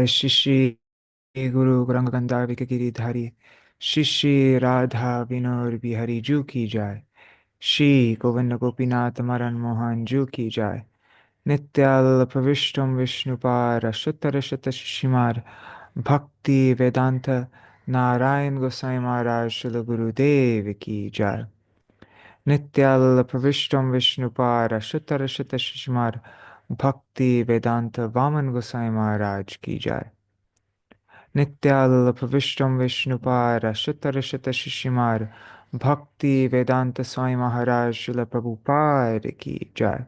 श्री श्री गुरु रंगगंधाविक गिरिधारी श्री श्री राधा विनोद बिहारी जू की जाय। श्री गोविंद गोपीनाथ मदन मोहन जू की जाय। नित्याल प्रविष्टम विष्णुपार शतर शत शिमार भक्ति वेदांत नारायण गोसाई महाराज श्रील गुरुदेव की जाय। नित्याल प्रविष्टम विष्णुपार शतर शत शिमार भक्ति वेदांत वामन गोसाई महाराज की जाय। नित्याल प्रविष्टम विष्णुपार शतर शत शिशिमार भक्ति वेदांत स्वामी महाराज श्रील प्रभुपाद की जय।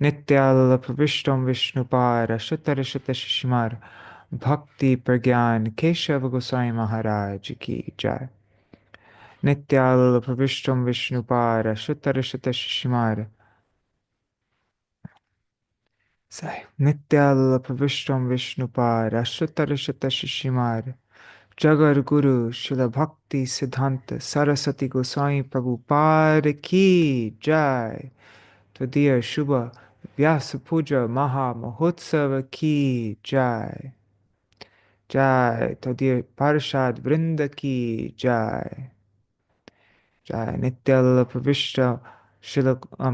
नित्याल प्रविष्टम विष्णुपार शतर शत शिशिमार भक्ति प्रज्ञान केशव गोसाई महाराज की जय। नित्याल प्रविष्टम विष्णुपार शतर शत शिशिमार नित्याल प्रविष्टम विष्णुपार शतर शत शिशिमार जगर गुरु शिला भक्ति सिद्धांत सरस्वती गोस्वामी प्रभुपाद की जय। तृतीय शुभ व्यास पूजा महा महोत्सव की जय। जय तृतीय पार्षद वृंद की जय। जय नित्यल प्रविष्ट शिल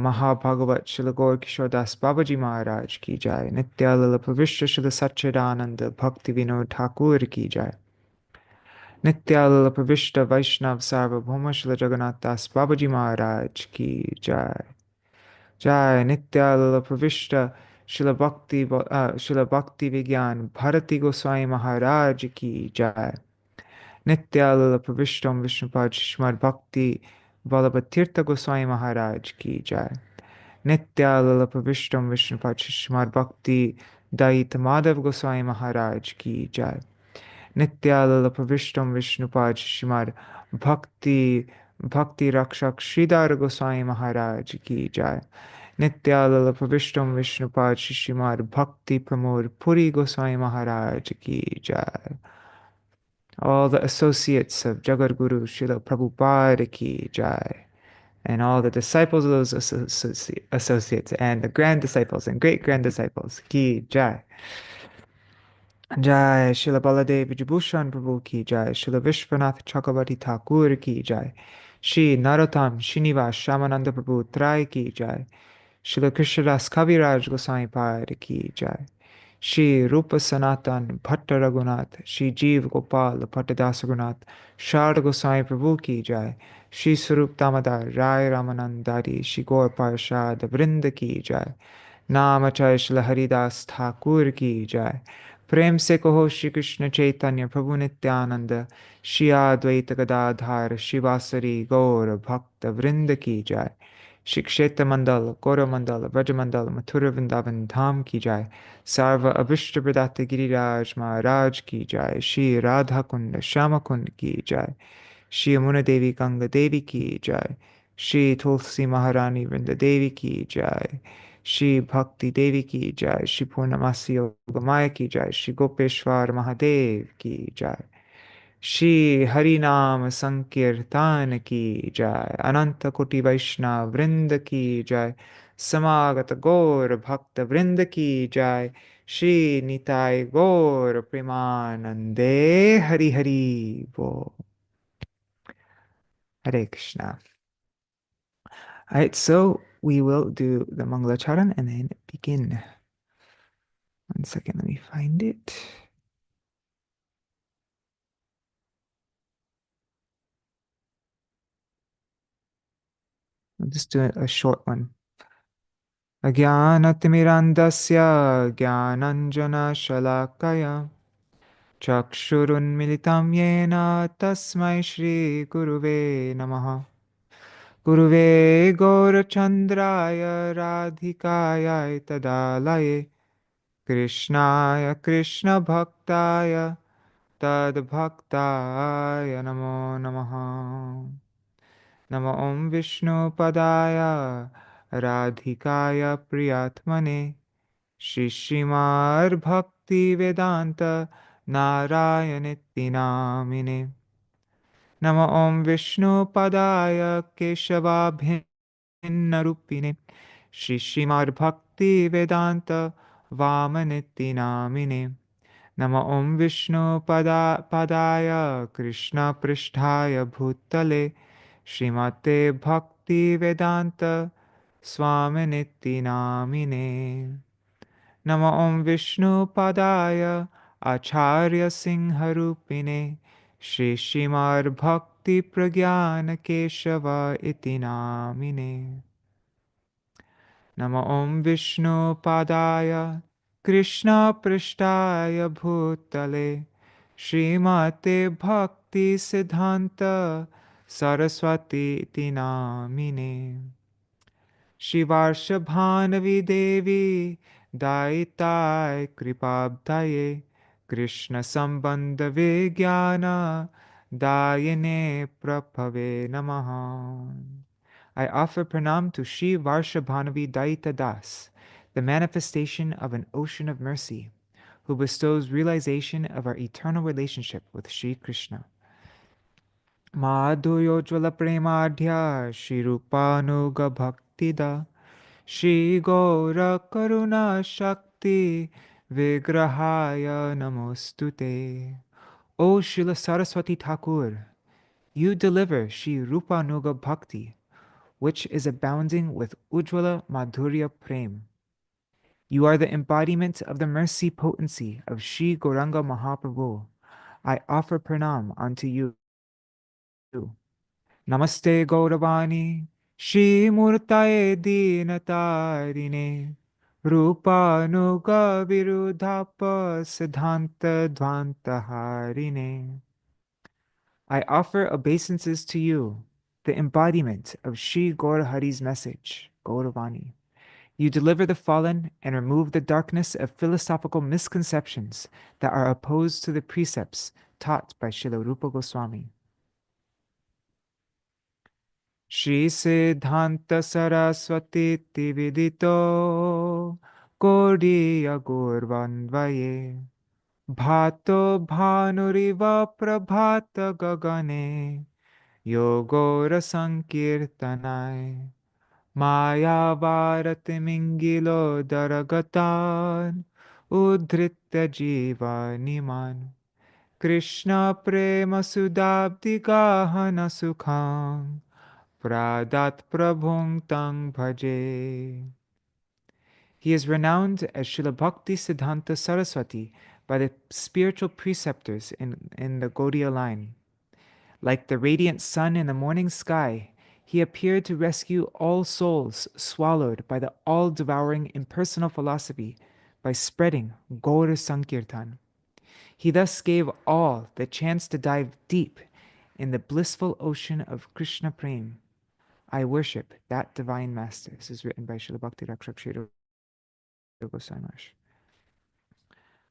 महाभागवत शिल गौर किशोरदास बाबा जी महाराज की जय। नित्याल प्रविष्ट शिल सच्चिदानंद भक्ति विनोद ठाकुर की जय। नित्याल प्रविष्ट वैष्णव सार्वभौम श्री जगन्नाथ दास बाबा जी महाराज की जय। जय नित्याल प्रविष्ट शिल भक्ति विज्ञान भारती गोस्वामी महाराज की जय। नित्याल प्रविष्टम विष्णुपाद श्रीमद् भक्ति वल्लभ तीर्थ गोस्वामी महाराज की जय। नित्याल प्रविष्टम विष्णुपाद श्रीमद् भक्ति दयित माधव गोस्वामी महाराज की जय। नित्याल प्रविष्टम विष्णुपाद श्रीमद् भक्ति रक्षक श्रीधर गोस्वामी महाराज की जय। नित्याल प्रविष्टम विष्णुपाद श्रीमद् भक्ति प्रमोद पुरी गोस्वामी महाराज की जय। All the associates of Jagat Guru Śrīla Prabhupada ki jai, and all the disciples of those associates, and the grand disciples and great grand disciples ki jai. Jai Śrīla Baladev Vijibhushan Prabhu ki jai. Śrīla Vishwanath Chakravarti Thakur ki jai. Shri Narottam Srinivas Shamananda Prabhu Trai ki jai. Śrīla Krishnadas Kaviraj Goswami Pad ki jai. Shri Rupa Sanatan Bhatta Raghunath, Shri Jeev Gopal Bhattadas Raghunath, Sharda Goswami Prabhu ki jai. Shri Sarup Damodar Rai Ramanandari, Shri Gaur Parshad Vrinda ki jai. Namachay Shri Haridas Thakur ki jai. प्रेम से कहो श्री कृष्ण चैतन्य प्रभु नित्यानंद श्री अद्वैत गदाधर शिवासरी गौर भक्त वृंद की जय। श्री क्षेत्र मंडल गौर मंडल व्रज मंडल मथुरा वृंदावन धाम की जय। सर्व अभिष्ट प्रदात गिरिराज महाराज की जय। श्री राधा कुंड श्याम कुंड की जय। श्री यमुना देवी गंगा देवी की जय। श्री तुलसी महारानी वृंद देवी की जय। श्री भक्ति देवी की जय। श्री पूर्णमासी योगमाया की जय। श्री गोपेश्वर महादेव की जय। श्री हरि नाम संकीर्तन की जय। अनंत कोटि वैष्णव वृंद की जय। समागत गौर भक्त वृंद की जय। श्री निताय गौर प्रेमानंदे हरि हरि बोल। Hare Krishna. Alright, so we will do the Mangalacharan and then begin. One second, let me find it. I'll just do a short one. Ajnanatirmirandasya jnananjana shalakaya chakshurunmilitam yena tasmai shri guruve namaha. Guruve gaurachandraya radhikaya tadalaye krishnaya krishna bhaktaya tad bhaktaya namo namaha. Namo Om Vishnu Padaya Radhikaya Priyatmane Shri Srimad Bhakti Vedanta Narayaniti Namine. Namo Om Vishnu Padaya Keshava Bhinna Rupine Shri Srimad Bhakti Vedanta Vamaniti Namine. Nama Om Vishnu Padaya Krishna Pristhaya Bhutale Srimate Bhakti Vedanta Swaminiti Namine. Nama Om Vishnu Padaya Acharya Singharupine Shri Srimad Bhakti Pragyana Keshava Iti Namine. Nama Om Vishnu Padaya Krishna Prishtaya Bhutale Srimate Bhakti Siddhanta Sarasvatī Iti Namine. Shivarshabhanavi Devi Daitai Kripabdaye Krishna Sambandha Vijñāna Dayane Prabhave Namaha. I offer pranam to Shri Varshabhanavi Daita Das, the manifestation of an ocean of mercy, who bestows realization of our eternal relationship with Shri Krishna. Madhuyojvala Premadhya Shri Rupanuga Bhaktida Shri Gaura Karuna Shakti Vigrahaya Namostute. O Srila Saraswati Thakur, you deliver Shri Rupanuga Bhakti, which is abounding with Ujjvala Madhurya Prem. You are the embodiment of the mercy potency of Shri Gauranga Mahaprabhu. I offer pranam unto you. Namaste Gauravani, Shri Murtaye Dinatarine, Rupanuga Virudhapa Siddhanta Dvantaharine. I offer obeisances to you, the embodiment of Shri Gaurahari's message, Gauravani. You deliver the fallen and remove the darkness of philosophical misconceptions that are opposed to the precepts taught by Śrīla Rupa Gosvāmī. Shri Siddhanta Sarasvatī Vidito Gaudiya Gaurvanvaye Bhato Bhanuriva Prabhata Gagane Yogora Sankirtanai Maya Bharati Mingilo Daragatan Udhritya Jiva Niman Krishna Prema Sudabdi Gahana Sukham Pradat Prabhung Tang Bhaje. He is renowned as Śrīla Bhaktisiddhānta Sarasvatī by the spiritual preceptors in the Gaudiya line. Like the radiant sun in the morning sky, he appeared to rescue all souls swallowed by the all-devouring impersonal philosophy by spreading Gaura Sankirtan. He thus gave all the chance to dive deep in the blissful ocean of Krishna Prem. I worship that divine master. This is written by Śrīla Bhakti Rakshak Śrīla Gosvāmī.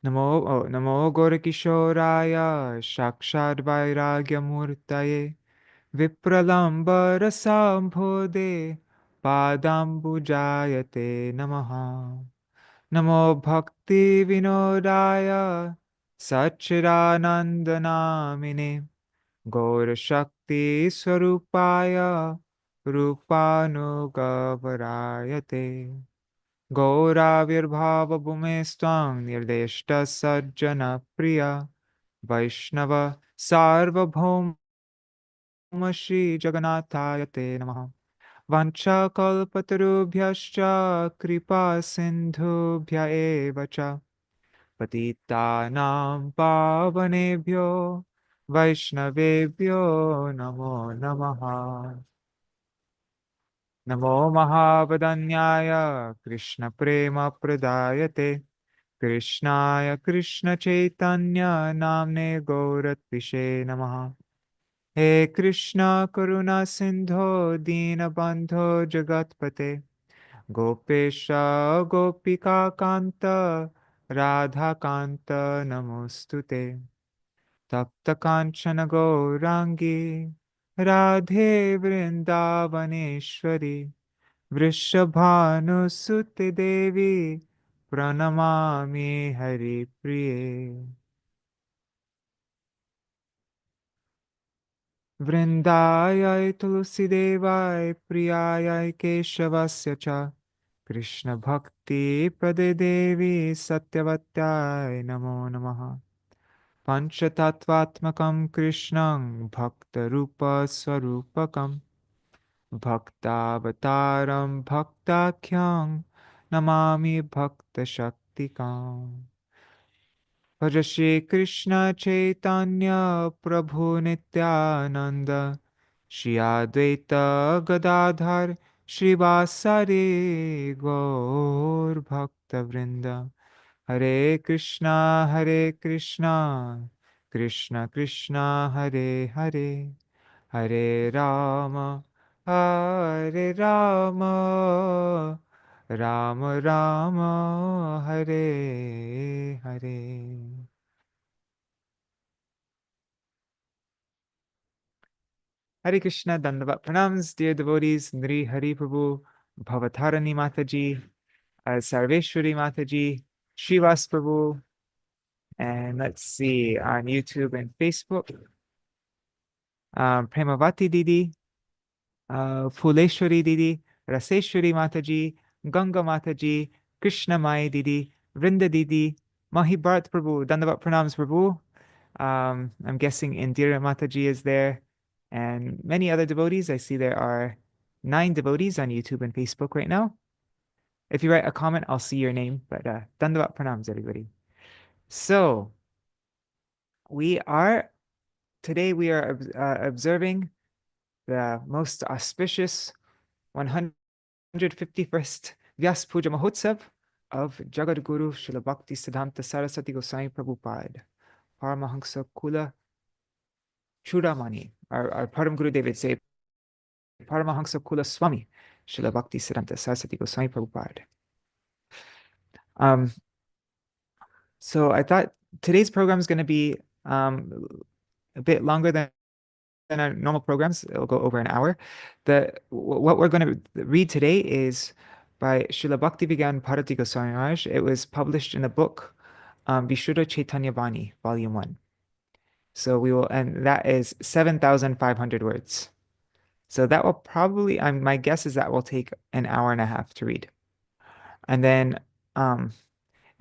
Namo Gaura Kishoraya Shakshad Vairagya Murtaye Vipralambara Sambhode Padambujayate Namaha. Namo Bhakti Vinodaya Satchidanandanamine Gaura Shakti Swarupaya Rupanugavarayate Gauravirbhava Bhumestvam Nirdeshta Sajjana Priya Vaishnava Sarvabhauma Shri Jagannathayate Namaha. Vancha kalpatarubhyascha kripa sindhubhya eva cha patitanam pavanebhyo vaishnavebhyo namo namaha. Namo Mahavadanyaya Krishna Prema Pradayate Krishnaya Krishna Chaitanya Namne Gauratvishe Namaha. He Krishna Karuna Sindho Dina Bandho Jagatpate Gopesha Gopika Kanta Radha Kanta Namostute Tapta Kanchana Gaurangi Radhe Vrindavaneshwari Vrishabhanusute Devi Pranamami Hari Priye. Vrindayai Tulsidevai Priyayai Keshavasya cha Krishna Bhakti Prade Devi Satyavatyai Namo Namaha. Panchatattvatmakam Krishnam Bhaktarupa Swarupakam Bhaktavataram Bhaktakyam Namami Bhakta Shaktikam. Bhaja Shri Krishna Chaitanya Prabhu Nityananda Shri Advaita Gadadhar Srivasari Gaur Bhakta Vrinda. Hare Krishna, Krishna Krishna, Hare Hare, Hare Rama, Hare Rama, Rama Rama, Hare Hare. Hare Krishna, Dandavat Pranams, dear devotees, Nri Hari Prabhu, Bhavatarani Mataji, Sarveshwari Mataji, Shivas Prabhu, and let's see, on YouTube and Facebook, Premavati Didi, Phuleshwari Didi, Raseshwari Mataji, Ganga Mataji, Krishna Mai Didi, Vrinda Didi, Mahi Bharat Prabhu, Dandavat Pranams Prabhu. I'm guessing Indira Mataji is there, and many other devotees. I see there are 9 devotees on YouTube and Facebook right now. If you write a comment, I'll see your name, but Dandavat Pranams, everybody. So, today we are observing the most auspicious 151st Vyas Puja Mahotsav of Jagadguru Śrīla Bhaktisiddhānta Sarasvatī Gosvāmī Prabhupāda, Paramahansa Kula Chudamani. Our Param Guru David say, Paramahansa Kula Swami, Śrīla Bhaktisiddhānta Sarasvatī Gosvāmī Prabhupāda. So I thought today's program is going to be a bit longer than our normal programs. It'll go over an hour. What we're going to read today is by Śrīla Bhakti Vijñāna Bhāratī Gosvāmī Mahārāja. It was published in the book Vīśuddha caitanya-vāṇī, Volume 1. So and that is 7,500 words. So that will probably, my guess is that will take an hour and a half to read. And then,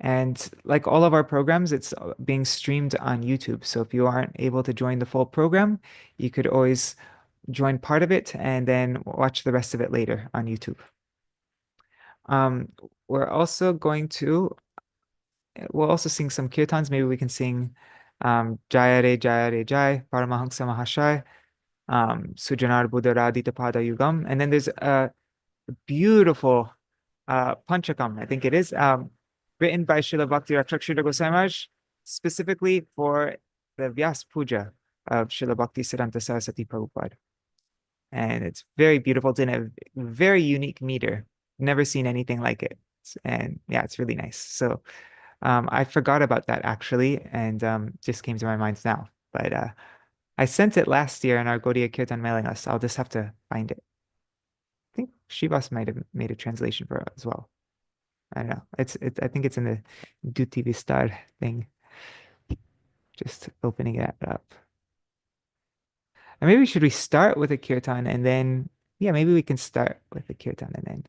and like all of our programs, it's being streamed on YouTube. So if you aren't able to join the full program, you could always join part of it and then watch the rest of it later on YouTube. We'll also sing some kirtans. Maybe we can sing Jaya Re Jai, Paramahansa Mahashaya, Sujanar Buddha Radhita Pada Yugam. And then there's a beautiful Panchakam, I think it is, written by Śrīla Bhakti Rakshak Goswami Maharaj, specifically for the Vyas Puja of Śrīla Bhaktisiddhānta Sarasvatī Prabhupāda. And it's very beautiful. It's in a very unique meter. Never seen anything like it. And yeah, it's really nice. So I forgot about that actually, and just came to my mind now. But I sent it last year in our Gaudiya Kirtan mailing list. I'll just have to find it. I think Shivas might have made a translation for it as well. I don't know. I think it's in the Duti Vistar thing. Just opening it up. And maybe should we start with a kirtan and then, yeah, maybe we can start with the kirtan and then,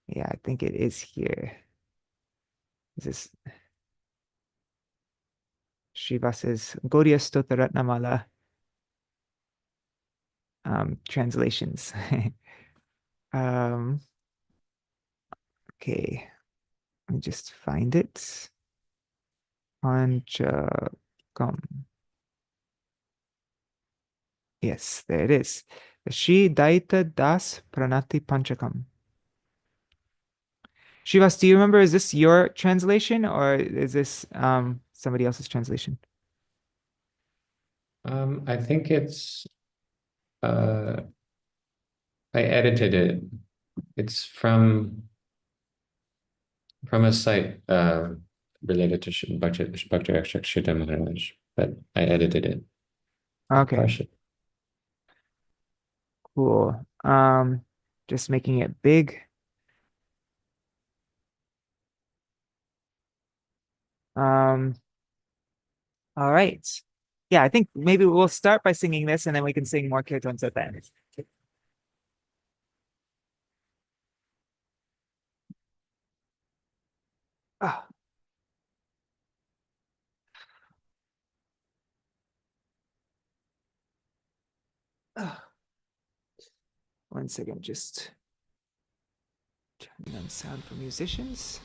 yeah, I think it is here. This is Srivas's Gaudiya Stotra Ratnamala translations. Okay, let me just find it. Panchakam. Yes, there it is. The Shri Daita Das Pranati Panchakam. Shivas, do you remember, is this your translation or is this somebody else's translation? I think it's, I edited it. It's from a site related to Bhakti Rakshak Maharaj, but I edited it. Okay. Partially. Cool. Just making it big. All right. Yeah, I think maybe we'll start by singing this and then we can sing more kirtans at the end. Ah. One second, just turning on sound for musicians.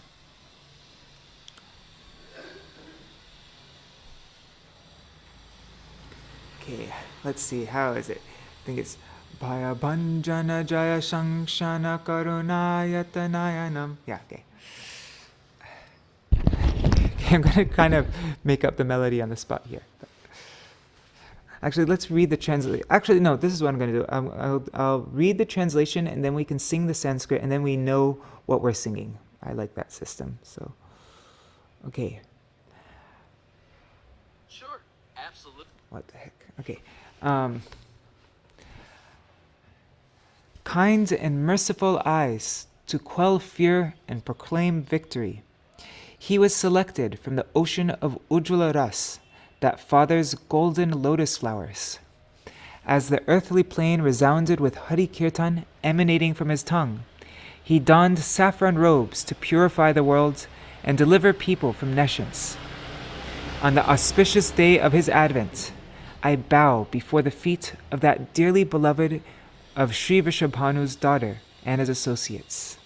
Okay, let's see, how is it? I think it's Bhaya Bhanjana Jaya Shangshana Karunayatanayanam. Yeah, okay. I'm going to kind of make up the melody on the spot here. Actually, let's read the translation. Actually, no, this is what I'm going to do. I'll read the translation, and then we can sing the Sanskrit, and then we know what we're singing. I like that system. So, okay. Sure, absolutely. What the heck? Okay. Kind and merciful eyes to quell fear and proclaim victory. He was selected from the ocean of Ujjvala Ras that fathers golden lotus flowers. As the earthly plain resounded with Hari Kirtan emanating from his tongue, he donned saffron robes to purify the world and deliver people from nescience. On the auspicious day of his advent, I bow before the feet of that dearly beloved of Sri Vrishabhanu's daughter and his associates.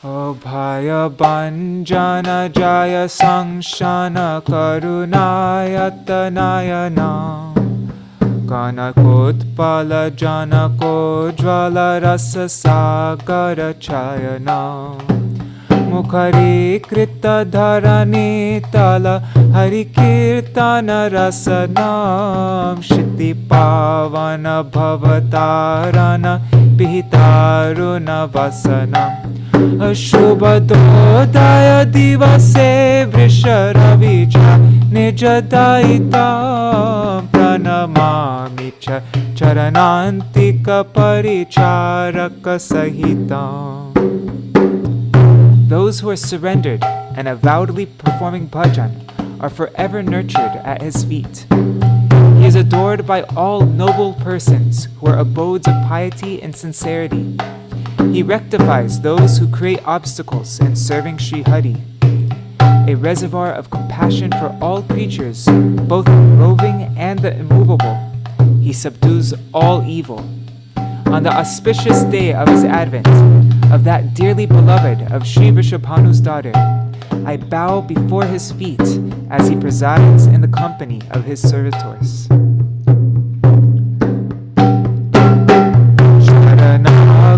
O Bhaya Bhanjana Jaya Sangshana Karunayatanayanam Kanakotpala Janako Jvala Rasa Sagara Chayanam Mukhari Krita Dharani Tala Hari Kirtana Rasanam Shiti Pavana Bhavatarana Pihitaruna Vasanam Ashubhadodaya Divase Vrisharavija Nijadaitam Pranamami Charanantika Paricharaka Sahitam. Those who are surrendered and avowedly performing bhajan are forever nurtured at his feet. He is adored by all noble persons who are abodes of piety and sincerity. He rectifies those who create obstacles in serving Sri Hari, a reservoir of compassion for all creatures, both the roving and the immovable. He subdues all evil. On the auspicious day of his advent, of that dearly beloved of Sri Vrishabhanu's daughter, I bow before his feet as he presides in the company of his servitors.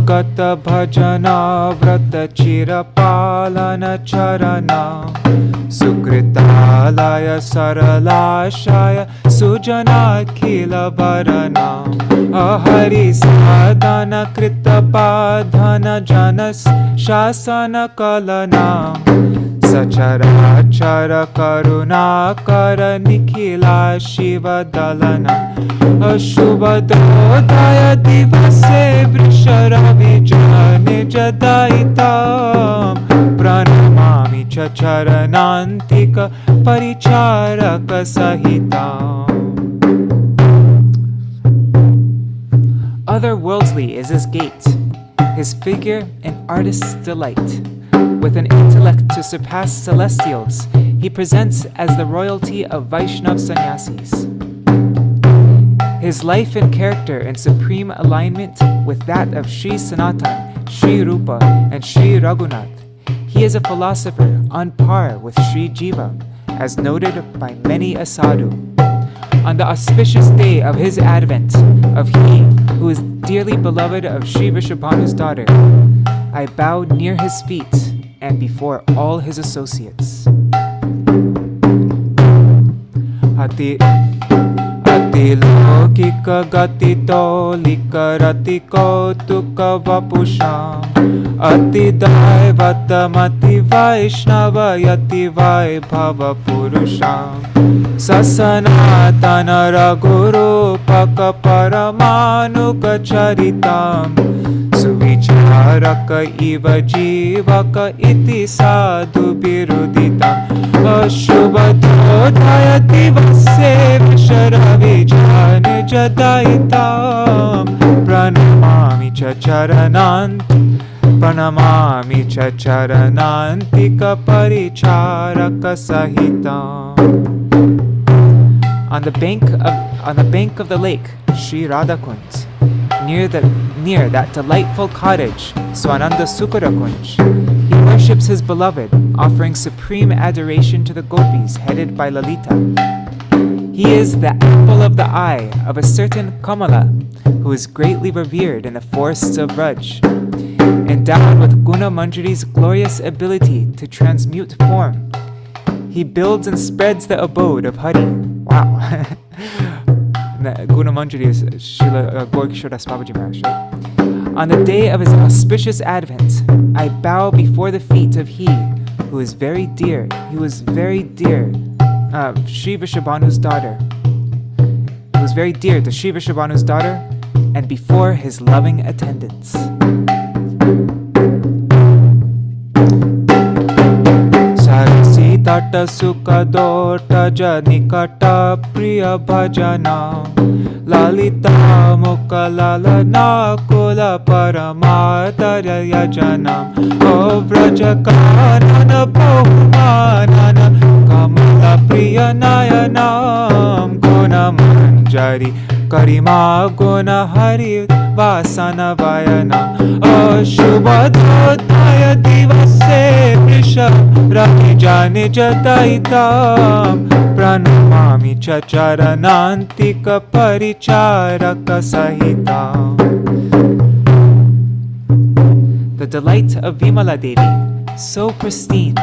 Gata bhajana vrata chirapalana charana Sukritalaya saralashaya sujana khila varana Ahari sadhana krita padhana janas shasana kalana Sachara chara karuna kara nikhila shiva dalana Ashubhadodaya divase vrisharavija nijadaitam Pranamami chacharanantika paricharaka sahitam. Otherworldly is his gait, his figure an artist's delight. With an intellect to surpass celestials, he presents as the royalty of Vaishnav sannyasis. His life and character in supreme alignment with that of Sri Sanatan, Sri Rupa, and Sri Raghunath. He is a philosopher on par with Sri Jiva, as noted by many a sadhu. On the auspicious day of his advent, of he who is dearly beloved of Sri Vrishabhanu's daughter, I bow near his feet and before all his associates. Lokika gatito likaratiko tuka vapusham Ati daivatamati vaishnava yati vaibhava purusham Sasanatana raguru paka paramanuka charitam Suvicharaka iva jivaka iti sadhu biruditam Ashubhadodaya divase vrisharavija nijadaitam Pranamami chacharanantika paricharaka sahitam. On the bank of on the bank of the lake, Sri Radhakund, near that delightful cottage, Swananda Sukara Kunj, he worships his beloved, offering supreme adoration to the gopis headed by Lalita. He is the apple of the eye of a certain Kamala, who is greatly revered in the forests of Braj. Endowed with Guna Manjari's glorious ability to transmute form, he builds and spreads the abode of Hari. Wow. Guna Manjari is Srila Gaura Babaji Maharaj, right? On the day of his auspicious advent, I bow before the feet of he who is very dear. He was very dear, Sri Vrishabhanu's daughter. He was very dear to Sri Vrishabhanu's daughter, and before his loving attendants. Tata Sukha Dota Janikata Priya Bhajana Lalita Mukha Lalana Kula Paramatara Yajana O Vrajakarana Bhumanana Kamala Priya Nayanam Guna Manjari Karima Guna Hari Vasana Vayana O Shubhadodaya Divase Prisha Rahi Jani Jataitam Pranamami Chacharanantika Paricharaka Sahitam. The delight of Vimala Devi, so pristine,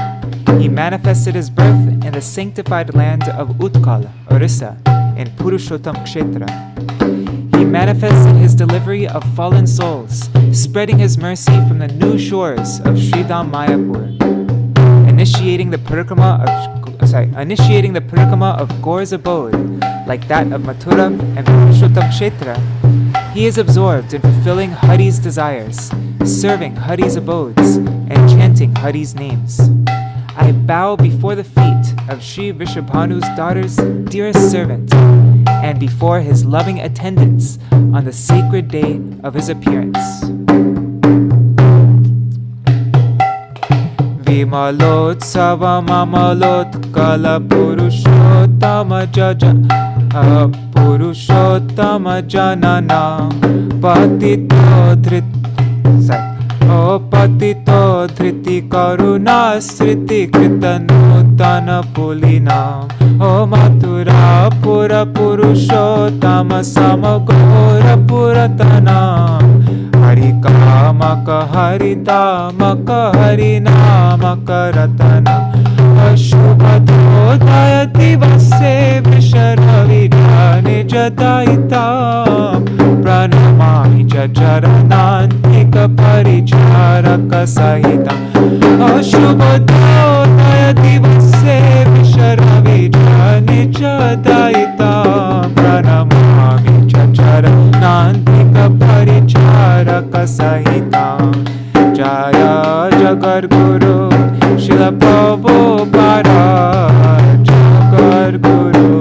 he manifested his birth in the sanctified land of Utkal, Orissa, in Purushottam Kshetra. He manifested his delivery of fallen souls, spreading his mercy from the new shores of Sridham Mayapur. Initiating the parikrama of Gaura's abode, like that of Mathura and Purushottam Kshetra, he is absorbed in fulfilling Hari's desires, serving Hari's abodes, and chanting Hari's names. I bow before the feet of Sri Vrishabhanu's daughter's dearest servant, and before his loving attendants on the sacred day of his appearance. Vimalotsava Mamalot Kala Purushottama Janana Patito Dhriti Karuna Sriti Kritanutana Pulina O Mathura Pura Purushottama Samagora Puratana Harikamaka Haritamaka Harinamaka Ratana Ashubhadodaya Divase Visharavidhane Jataitam Pranamami Chacharanantika Paricharaka Sahitam Ashubhadodaya Divase Visharavidhane Jataitam Pranamami Chacharanantika Paricharaka Sahitam. Jaya Jagar Guru Śrīla Prabhupāda Jagar Guru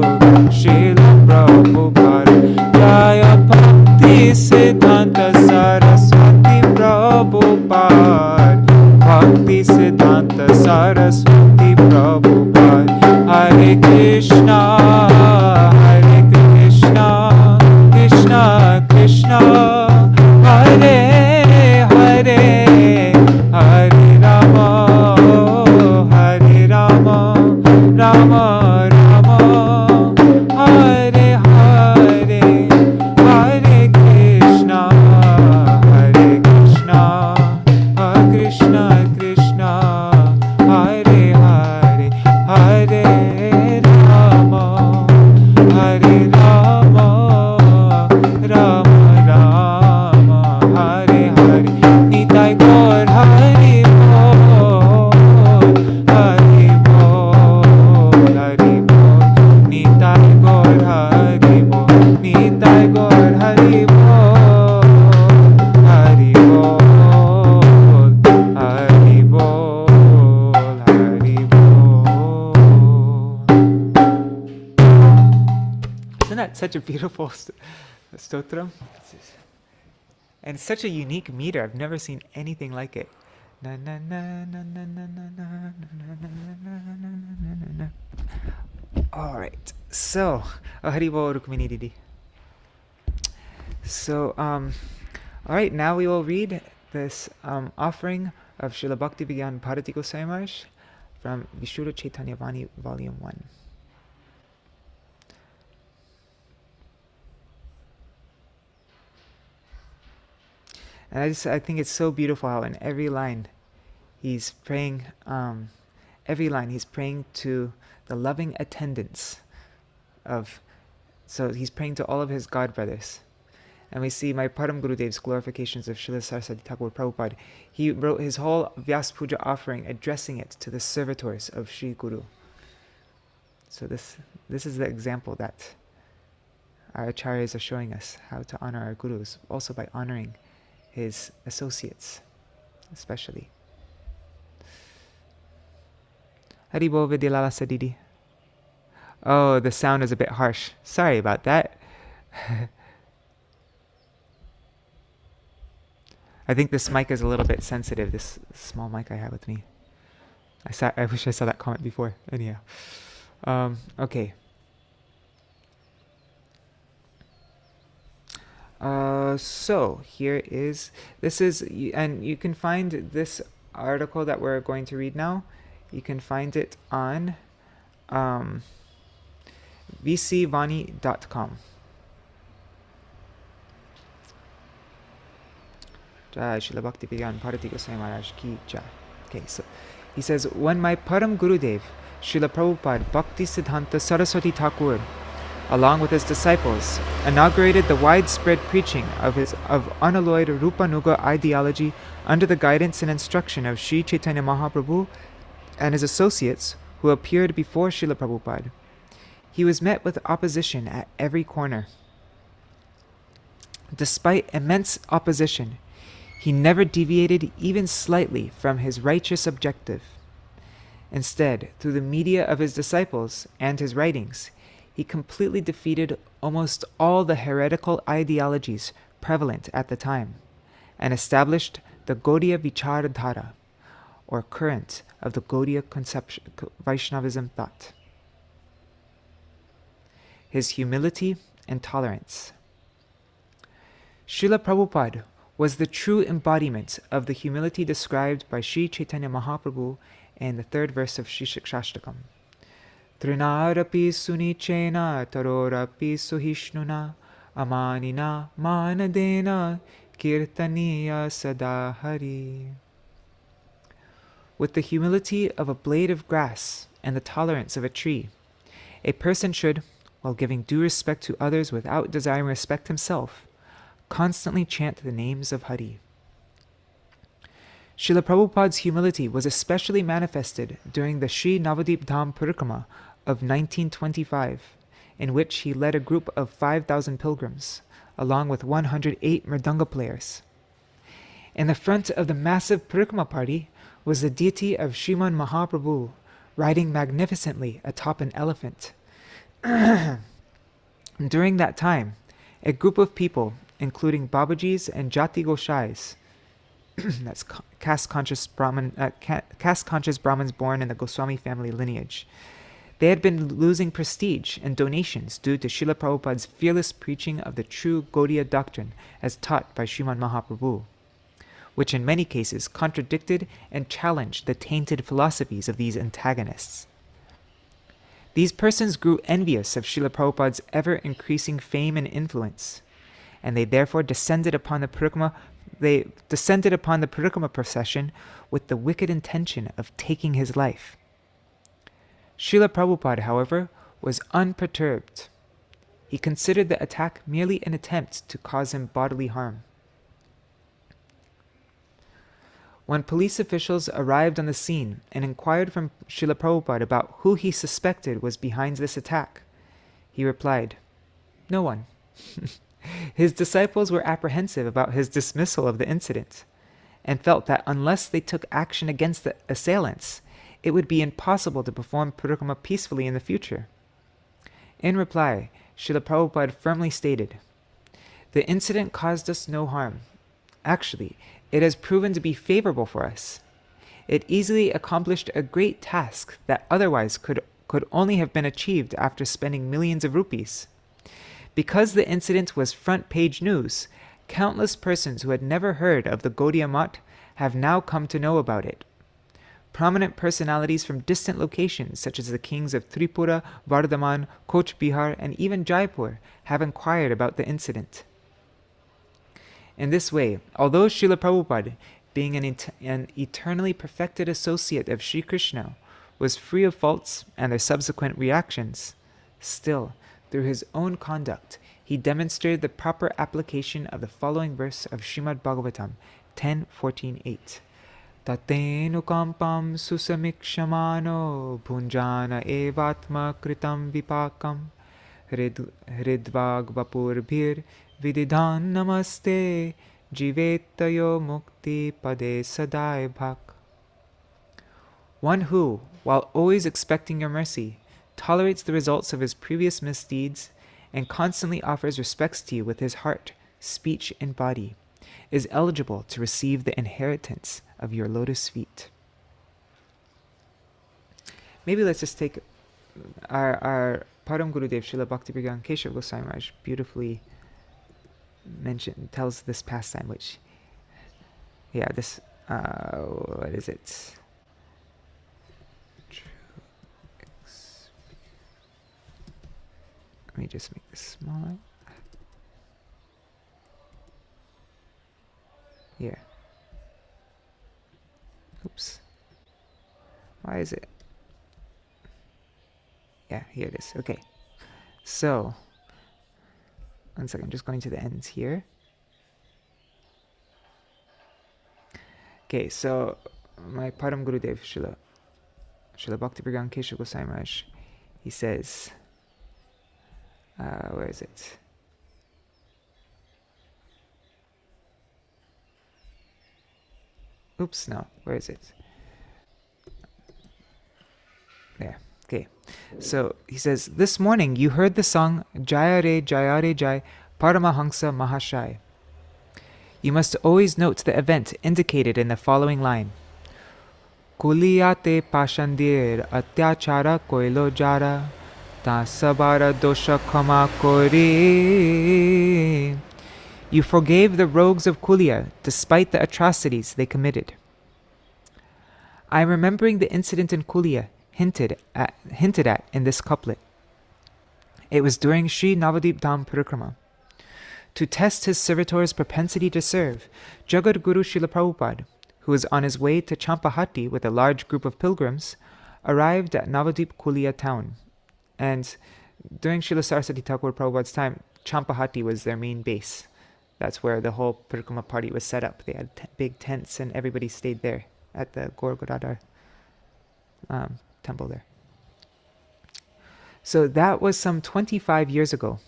Śrīla Prabhupāda Jaya Bhaktisiddhānta Sarasvatī Prabhupāda Bhaktisiddhānta Sarasvatī Prabhupāda Hare Krishna Krishna Krishna Hare Hare Rama Rama Rama Hare Hare Hare Krishna Krishna Krishna Hare Hare Hare Rama Rama Rama Hare Hare. Nitai Gaur Hari Bol Hari Bol Hari Bol. Nitai Gaur Hari Bol Nitai Gaur Hari Bol Hari Bol Hari Bol Hari Bol. Isn't that such a beautiful stotram? And it's such a unique meter. I've never seen anything like it. Na na na na na na na na na na na na na. All right. So, Haribol Rukmini Didi. So, all right. Now we will read this offering of Śrīla Bhakti Vijñāna Bhāratī Gosvāmī Mahārāja from Vīśuddha caitanya-vāṇī, Volume 1. And I think it's so beautiful how in every line he's praying. Every line he's praying to the loving attendants of. So he's praying to all of his god brothers. And we see my Param Gurudev's glorifications of Śrīla Sarasvatī Thakur Prabhupada. He wrote his whole Vyas Puja offering addressing it to the servitors of Sri Guru. So this is the example that our acharyas are showing us, how to honor our gurus, also by honoring his associates, especially. Haribol Vidyalala Sadidi. Oh, the sound is a bit harsh. Sorry about that. I think this mic is a little bit sensitive, this small mic I have with me. I wish I saw that comment before. Anyhow. Okay. So here is, and you can find this article that we're going to read now. You can find it on vcvani.com. Jai Śrīla Bhakti Vijñāna Bhāratī Gosvāmī Mahārāja ki jai. Okay, so he says, when my Param Gurudev, Śrīla Prabhupāda Bhaktisiddhānta Sarasvatī Thakur, along with his disciples, inaugurated the widespread preaching of unalloyed Rupanuga ideology under the guidance and instruction of Sri Chaitanya Mahaprabhu and his associates who appeared before Śrīla Prabhupada. He was met with opposition at every corner. Despite immense opposition, he never deviated even slightly from his righteous objective. Instead, through the media of his disciples and his writings, he completely defeated almost all the heretical ideologies prevalent at the time and established the Gaudiya Vichardhara, or current of the Gaudiya conception, Vaishnavism thought. His humility and tolerance. Śrīla Prabhupada was the true embodiment of the humility described by Sri Chaitanya Mahaprabhu in the 3rd verse of Sri Shikshashtakam. Trinarapi sunichena tarorapi suhishnuna amanina manadena kirtaniya sadahari. With the humility of a blade of grass and the tolerance of a tree, a person should, while giving due respect to others without desiring respect himself, constantly chant the names of Hari. Śrīla Prabhupada's humility was especially manifested during the Sri Navadip Dham Parikrama of 1925, in which he led a group of 5,000 pilgrims, along with 108 mridanga players. In the front of the massive Parikrama party was the deity of Sriman Mahaprabhu, riding magnificently atop an elephant. During that time, a group of people, including Babajis and Jati Goshais, that's caste-conscious Brahmins born in the Goswami family lineage, they had been losing prestige and donations due to Śrīla Prabhupada's fearless preaching of the true Gaudiya doctrine as taught by Sriman Mahaprabhu, which in many cases contradicted and challenged the tainted philosophies of these antagonists. These persons grew envious of Śrīla Prabhupada's ever-increasing fame and influence, and they therefore descended upon the Parikrama procession with the wicked intention of taking his life. Śrīla Prabhupada, however, was unperturbed. He considered the attack merely an attempt to cause him bodily harm. When police officials arrived on the scene and inquired from Śrīla Prabhupada about who he suspected was behind this attack, he replied, "No one." His disciples were apprehensive about his dismissal of the incident and felt that unless they took action against the assailants, it would be impossible to perform parikrama peacefully in the future. In reply, Śrīla Prabhupada firmly stated, "The incident caused us no harm. Actually, it has proven to be favorable for us. It easily accomplished a great task that otherwise could could only have been achieved after spending millions of rupees. Because the incident was front-page news, countless persons who had never heard of the Gaudiya Math have now come to know about it. Prominent personalities from distant locations, such as the kings of Tripura, Vardhaman, Koch Bihar, and even Jaipur, have inquired about the incident. In this way, although Śrīla Prabhupada, being an eternally perfected associate of Sri Krishna, was free of faults and their subsequent reactions, still, through his own conduct, he demonstrated the proper application of the following verse of Srimad Bhagavatam 10.14.8. Tatenukampam susamikshamano bhunjana evatma kritam vipakam hridvag vapurbhir vididhan namaste jivetayo mukti pade sadai bhak. One who, while always expecting your mercy, tolerates the results of his previous misdeeds and constantly offers respects to you with his heart, speech, and body, is eligible to receive the inheritance of your lotus feet. Maybe let's just take our Param Gurudev Śrīla Bhakti Vijñāna Gosvāmī Mahārāja beautifully tells this pastime, which, what is it? Let me just make this smaller. Here. Oops. Why is it? Yeah, here it is. Okay. So, one second, I'm just going to the ends here. Okay, so my Param Gurudev Śrīla Bhakti Vijñāna Gosvāmī Mahārāja, he says, where is it? Oops, no, where is it? There, okay. So he says, this morning you heard the song Jaya Re Jai Paramahansa Mahashai. You must always note the event indicated in the following line. Kuliyate pashandir atyachara koilo jara ta sabara dosha kama kori. You forgave the rogues of Kulia despite the atrocities they committed. I am remembering the incident in Kulia hinted at in this couplet. It was during Sri Navadip Dham Parikrama. To test his servitor's propensity to serve, Jagat Guru Śrīla Prabhupāda, who was on his way to Champahati with a large group of pilgrims, arrived at Navadip Kulia town. And during Śrīla Sarasvatī Thakur Prabhupāda's time, Champahati was their main base. That's where the whole Parikrama party was set up. They had big tents and everybody stayed there at the Gaur Godadar temple there. So that was some 25 years ago.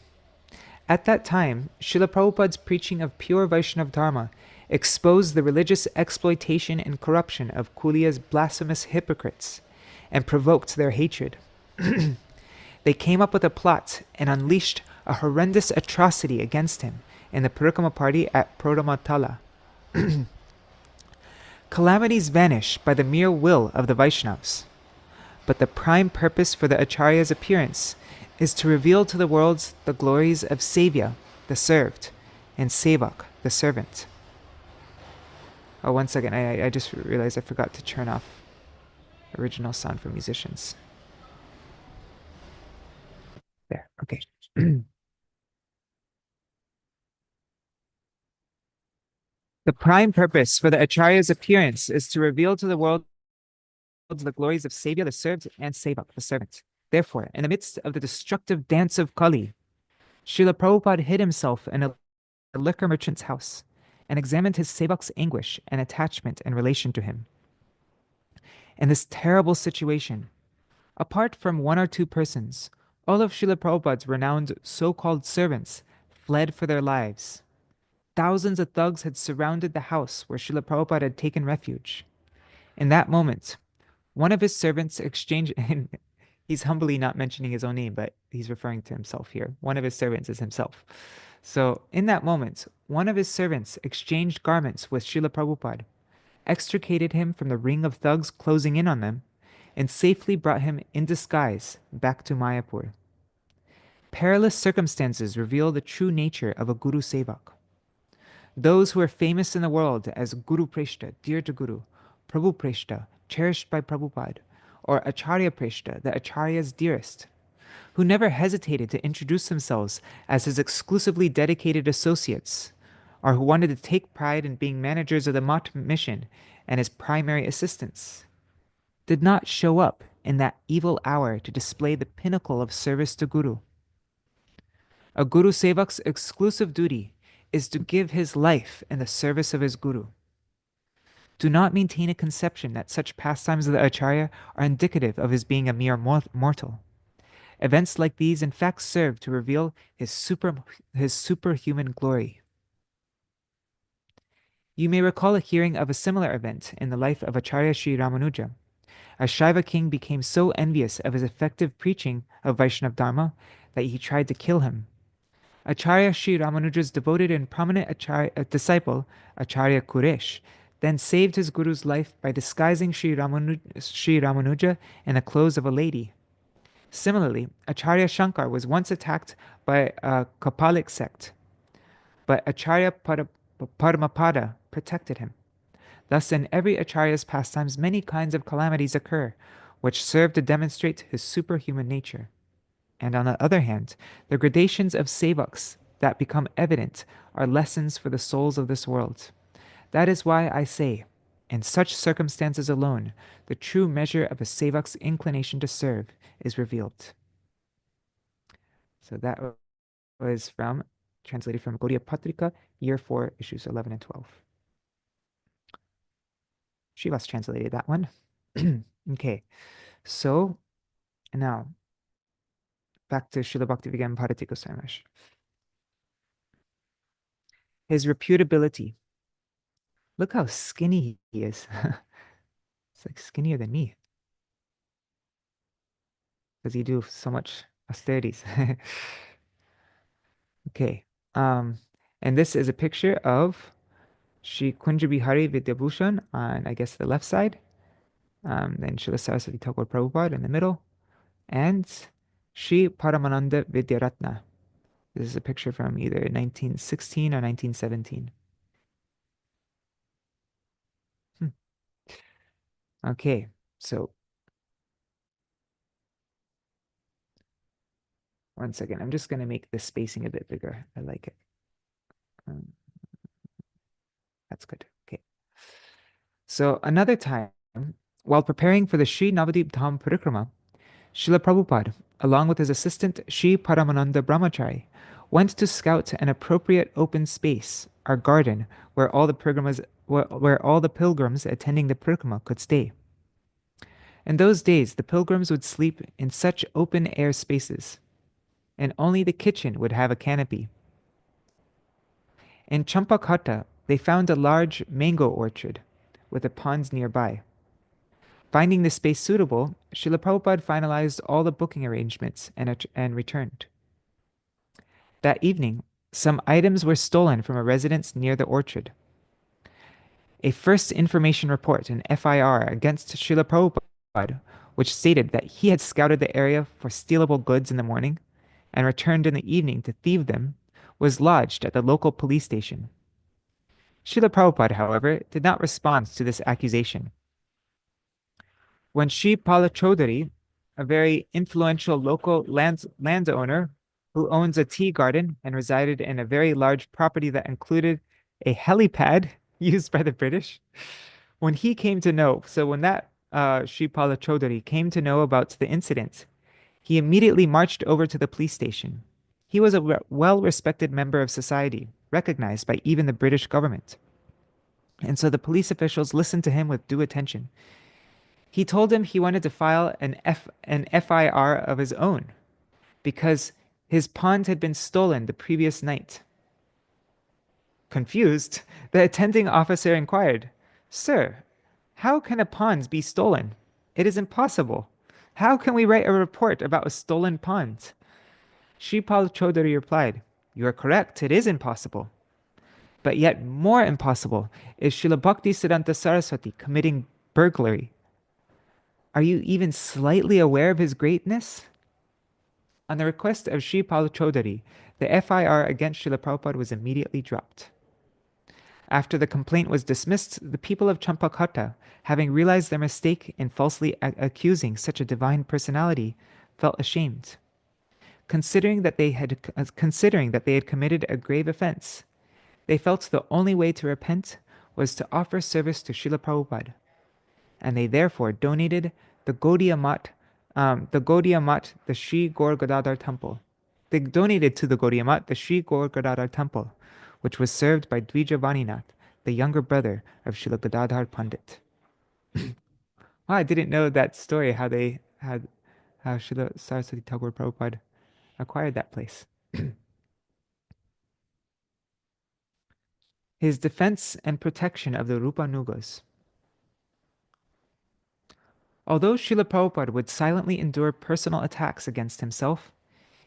At that time, Śrīla Prabhupāda's preaching of pure Vaishnava Dharma exposed the religious exploitation and corruption of Kulia's blasphemous hypocrites and provoked their hatred. They came up with a plot and unleashed a horrendous atrocity against him in the Parikrama party at Prodamatala. Calamities vanish by the mere will of the Vaishnavas, but the prime purpose for the Acharya's appearance is to reveal to the world the glories of Sevya, the served, and Sevak, the servant. Oh, one second, I just realized I forgot to turn off original sound for musicians. There, okay. The prime purpose for the Acharya's appearance is to reveal to the world the glories of Sevya, the served, and Sevak, the servant. Therefore, in the midst of the destructive dance of Kali, Śrīla Prabhupada hid himself in a liquor merchant's house and examined his Sevak's anguish and attachment in relation to him. In this terrible situation, apart from one or two persons, all of Śrīla Prabhupada's renowned so-called servants fled for their lives. Thousands of thugs had surrounded the house where Śrīla Prabhupada had taken refuge. In that moment, one of his servants exchanged... He's humbly not mentioning his own name, but he's referring to himself here. One of his servants is himself. So in that moment, one of his servants exchanged garments with Śrīla Prabhupada, extricated him from the ring of thugs closing in on them, and safely brought him in disguise back to Mayapur. Perilous circumstances reveal the true nature of a Guru Sevak. Those who are famous in the world as Guru Preshta, dear to Guru, Prabhu Preshta, cherished by Prabhupada, or Acharya Preshta, the Acharya's dearest, who never hesitated to introduce themselves as his exclusively dedicated associates, or who wanted to take pride in being managers of the Mat mission and his primary assistants, did not show up in that evil hour to display the pinnacle of service to Guru. A Guru Sevak's exclusive duty is to give his life in the service of his Guru. Do not maintain a conception that such pastimes of the Acharya are indicative of his being a mere mortal. Events like these in fact serve to reveal his superhuman glory. You may recall a hearing of a similar event in the life of Acharya Sri Ramanuja. A Shaiva king became so envious of his effective preaching of Vaishnava Dharma that he tried to kill him. Acharya Sri Ramanuja's devoted and prominent disciple, Acharya Kuresh, then saved his guru's life by disguising Sri Ramanuja in the clothes of a lady. Similarly, Acharya Shankar was once attacked by a Kapalik sect, but Acharya Paramapada protected him. Thus, in every Acharya's pastimes, many kinds of calamities occur, which serve to demonstrate his superhuman nature. And on the other hand, the gradations of sevaks that become evident are lessons for the souls of this world. That is why I say, in such circumstances alone, the true measure of a sevak's inclination to serve is revealed. So that was translated from Gaudiya Patrika, Year 4, Issues 11 and 12. Shivas translated that one. Okay, so now back to Śrīla Bhakti Vijñāna Bhāratī Gosvāmī. His reputability. Look how skinny he is. It's like skinnier than me. Because you do so much austerities. Okay. And this is a picture of Shri Kunja Bihari Vidyabhushan on, I guess, the left side. Then Śrīla Sarasvatī Thakur Prabhupada in the middle. And Shri Paramananda Vidyaratna. This is a picture from either 1916 or 1917. Okay, so one second. I'm just going to make the spacing a bit bigger. I like it. That's good. Okay. So another time, while preparing for the Sri Navadip Dham Parikrama, Srila Prabhupada, along with his assistant Sri Paramananda Brahmachari, went to scout an appropriate open space, or garden, where all the pilgrims attending the parikrama could stay. In those days, the pilgrims would sleep in such open-air spaces, and only the kitchen would have a canopy. In Champakhatta, they found a large mango orchard with a pond nearby. Finding the space suitable, Srila Prabhupada finalized all the booking arrangements and returned. That evening, some items were stolen from a residence near the orchard. A first information report, an FIR, against Srila Prabhupada, which stated that he had scouted the area for stealable goods in the morning and returned in the evening to thieve them, was lodged at the local police station. Srila Prabhupada, however, did not respond to this accusation. When Sri Pala Chaudhary, a very influential local landowner who owns a tea garden and resided in a very large property that included a helipad used by the British, when he came to know, so when that Sri Pala Chaudhary came to know about the incident, he immediately marched over to the police station. He was a well-respected member of society, recognized by even the British government. And so the police officials listened to him with due attention. He told him he wanted to file an FIR of his own because his pond had been stolen the previous night. Confused, the attending officer inquired, "Sir, how can a pond be stolen? It is impossible. How can we write a report about a stolen pond?" Shripal Chaudhary replied, "You are correct, it is impossible. But yet more impossible is Śrīla Bhaktisiddhānta Sarasvatī committing burglary. Are you even slightly aware of his greatness? On the request of Sri Pal Chaudhary, the FIR against Srila Prabhupada was immediately dropped. After the complaint was dismissed, the people of Champakata, having realized their mistake in falsely accusing such a divine personality, felt ashamed. Considering that they had committed a grave offense, they felt the only way to repent was to offer service to Srila Prabhupada, and they therefore donated the Gaudiya Math, the Sri Gaur Gadadhar temple. They donated to the Gaudiya Math the Sri Gaur Gadadhar temple, which was served by Dvija Vaninath, the younger brother of Srila Gadadhar Pandit. I didn't know that story, how Srila Sarasvatī Thakur Prabhupada acquired that place. His defense and protection of the Rupanugas. Although Srila Prabhupada would silently endure personal attacks against himself,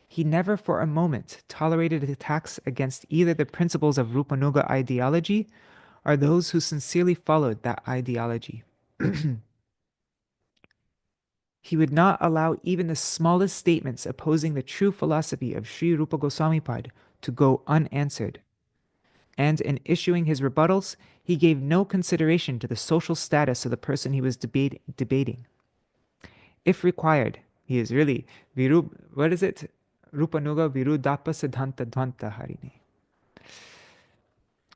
he never for a moment tolerated attacks against either the principles of Rupanuga ideology or those who sincerely followed that ideology. He would not allow even the smallest statements opposing the true philosophy of Sri Rupa Goswami Pad to go unanswered. And in issuing his rebuttals, he gave no consideration to the social status of the person he was debating. If required, he is really Rupanuga Viruddhapa Siddhanta Dvanta Harine.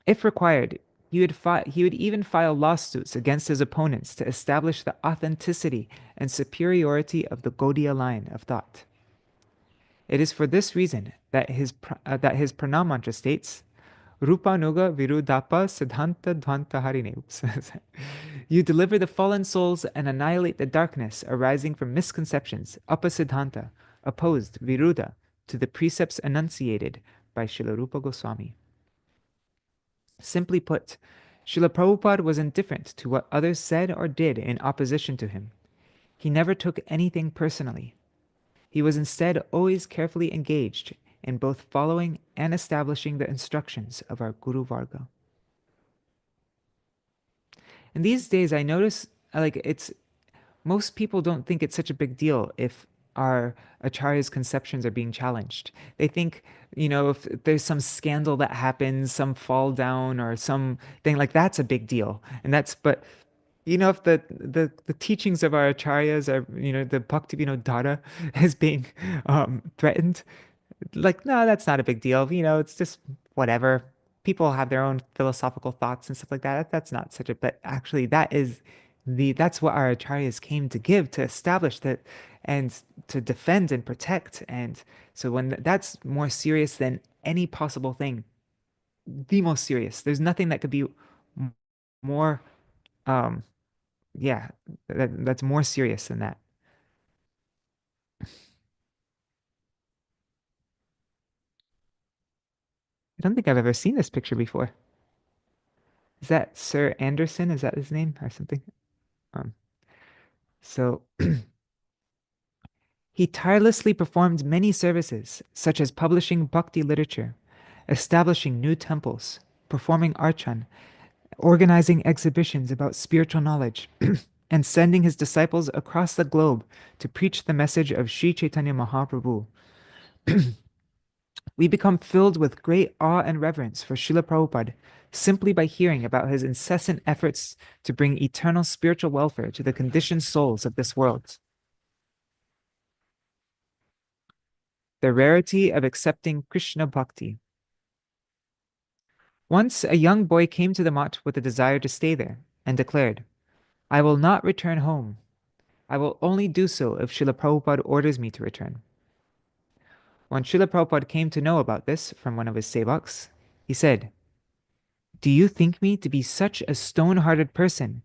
If required, he would even file lawsuits against his opponents to establish the authenticity and superiority of the Gaudiya line of thought. It is for this reason that his pranam mantra states, Rupanuga Viruddhapa Siddhanta Dvanta Harine. You deliver the fallen souls and annihilate the darkness arising from misconceptions, Upasiddhanta, opposed, Viruddha, to the precepts enunciated by Srila Rupa Goswami. Simply put, Srila Prabhupada was indifferent to what others said or did in opposition to him. He never took anything personally. He was instead always carefully engaged in both following and establishing the instructions of our Guru Varga. And these days I notice, most people don't think it's such a big deal if our Acharya's conceptions are being challenged. They think, if there's some scandal that happens, some fall down or something like that's a big deal. But if the teachings of our Acharyas are, the Bhakti Vijñāna is being threatened, no, that's not a big deal. It's just whatever. People have their own philosophical thoughts and stuff like that. That's not such a, but actually that's what our Acharyas came to give, to establish that and to defend and protect. And so when that's more serious than any possible thing, the most serious, there's nothing that could be more, that's more serious than that. I don't think I've ever seen this picture before. Is that Sir Anderson? Is that his name or something? He tirelessly performed many services, such as publishing bhakti literature, establishing new temples, performing archan, organizing exhibitions about spiritual knowledge, and sending his disciples across the globe to preach the message of Sri Chaitanya Mahaprabhu. We become filled with great awe and reverence for Srila Prabhupada simply by hearing about his incessant efforts to bring eternal spiritual welfare to the conditioned souls of this world. The rarity of accepting Krishna Bhakti. Once a young boy came to the Math with a desire to stay there and declared, I will not return home. I will only do so if Srila Prabhupada orders me to return. When Srila Prabhupada came to know about this from one of his sevaks, he said, Do you think me to be such a stone-hearted person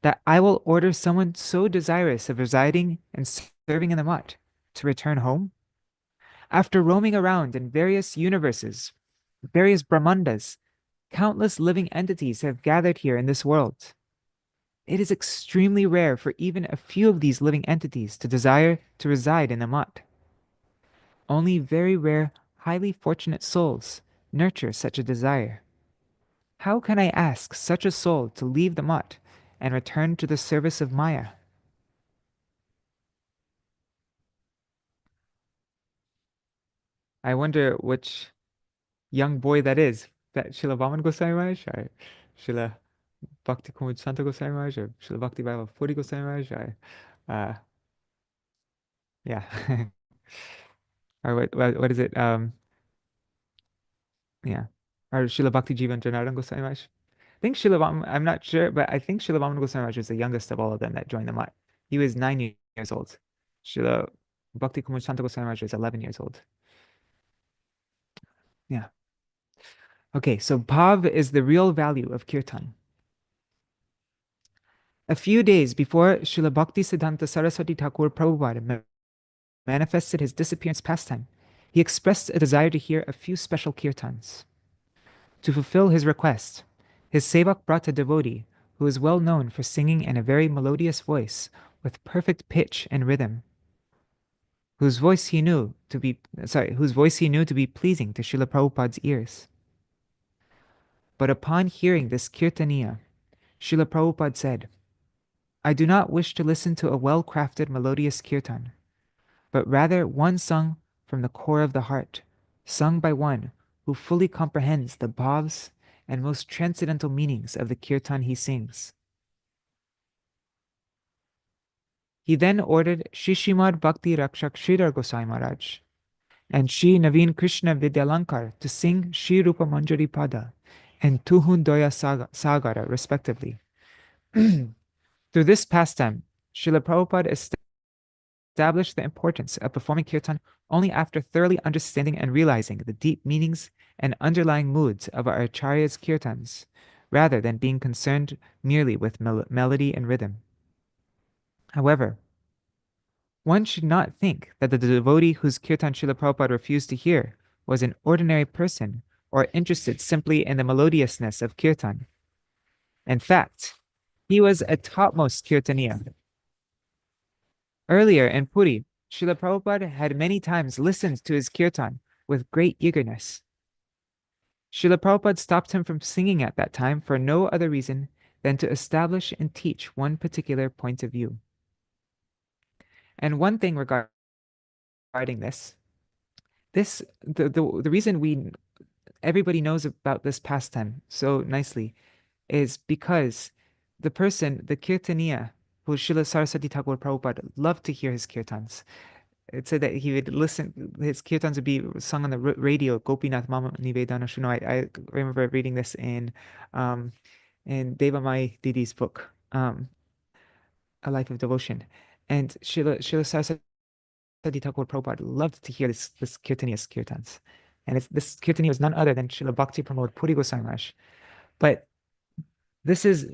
that I will order someone so desirous of residing and serving in the Math to return home? After roaming around in various universes, various Brahmandas, countless living entities have gathered here in this world. It is extremely rare for even a few of these living entities to desire to reside in the Math. Only very rare, highly fortunate souls nurture such a desire. How can I ask such a soul to leave the Math and return to the service of Maya? I wonder which young boy that is. That Śrīla Vāman Gosvāmī Mahārāja or Śrīla Bhakti Santa Gosvāmī Mahārāja or Śrīla Bhakti Vijñāna Gosvāmī Mahārāja? Yeah. Or what is it? Yeah. Or Śrīla Bhakti Vijñāna Gosvāmī Mahārāja? I think Śrīla Vāman, I'm not sure, but I think Śrīla Vāman Gosvāmī Mahārāja was the youngest of all of them that joined the Mat. He was 9 years old. Śrīla Bhakti Santa Gosvāmī Mahārāja is 11 years old. Yeah. Okay, so bhav is the real value of kirtan. A few days before Śrīla Bhaktisiddhānta Sarasvatī Prabhupāda manifested his disappearance pastime, he expressed a desire to hear a few special kirtans. To fulfill his request, his sevak brought a devotee who is well known for singing in a very melodious voice with perfect pitch and rhythm, whose voice he knew to be pleasing to Śrīla Prabhupāda's ears. But upon hearing this kirtaniya, Śrīla Prabhupāda said, I do not wish to listen to a well-crafted melodious kirtan, but rather one sung from the core of the heart, sung by one who fully comprehends the bhavs and most transcendental meanings of the kirtan he sings. He then ordered Shri Srimad Bhakti Rakshak Sridhar Gosai Maharaj and Shri Naveen Krishna Vidyalankar to sing Shri Rupa Manjari Pada and Tuhun Doya Sagara, respectively. Through this pastime, Śrīla Prabhupada established the importance of performing kirtan only after thoroughly understanding and realizing the deep meanings and underlying moods of our acharya's kirtans, rather than being concerned merely with melody and rhythm. However, one should not think that the devotee whose kirtan Śrīla Prabhupada refused to hear was an ordinary person or interested simply in the melodiousness of kirtan. In fact, he was a topmost kirtaniya. Earlier in Puri, Śrīla Prabhupada had many times listened to his kirtan with great eagerness. Śrīla Prabhupada stopped him from singing at that time for no other reason than to establish and teach one particular point of view. And one thing regarding this, the reason everybody knows about this pastime so nicely is because the kirtaniya, who Śrīla Sarasvatī Thakur Prabhupada loved to hear his kirtans. It said that he would listen, his kirtans would be sung on the radio, Gopinath Mama Nivedana Shuno. I remember reading this in Devamai Didi's book, A Life of Devotion. And Śrīla Sarasvatī Thakur Prabhupada loved to hear this kirtaniya's kirtans. And this kirtaniya was none other than Śrīla Bhakti Pramod Puri Goswami Maharaj. But this is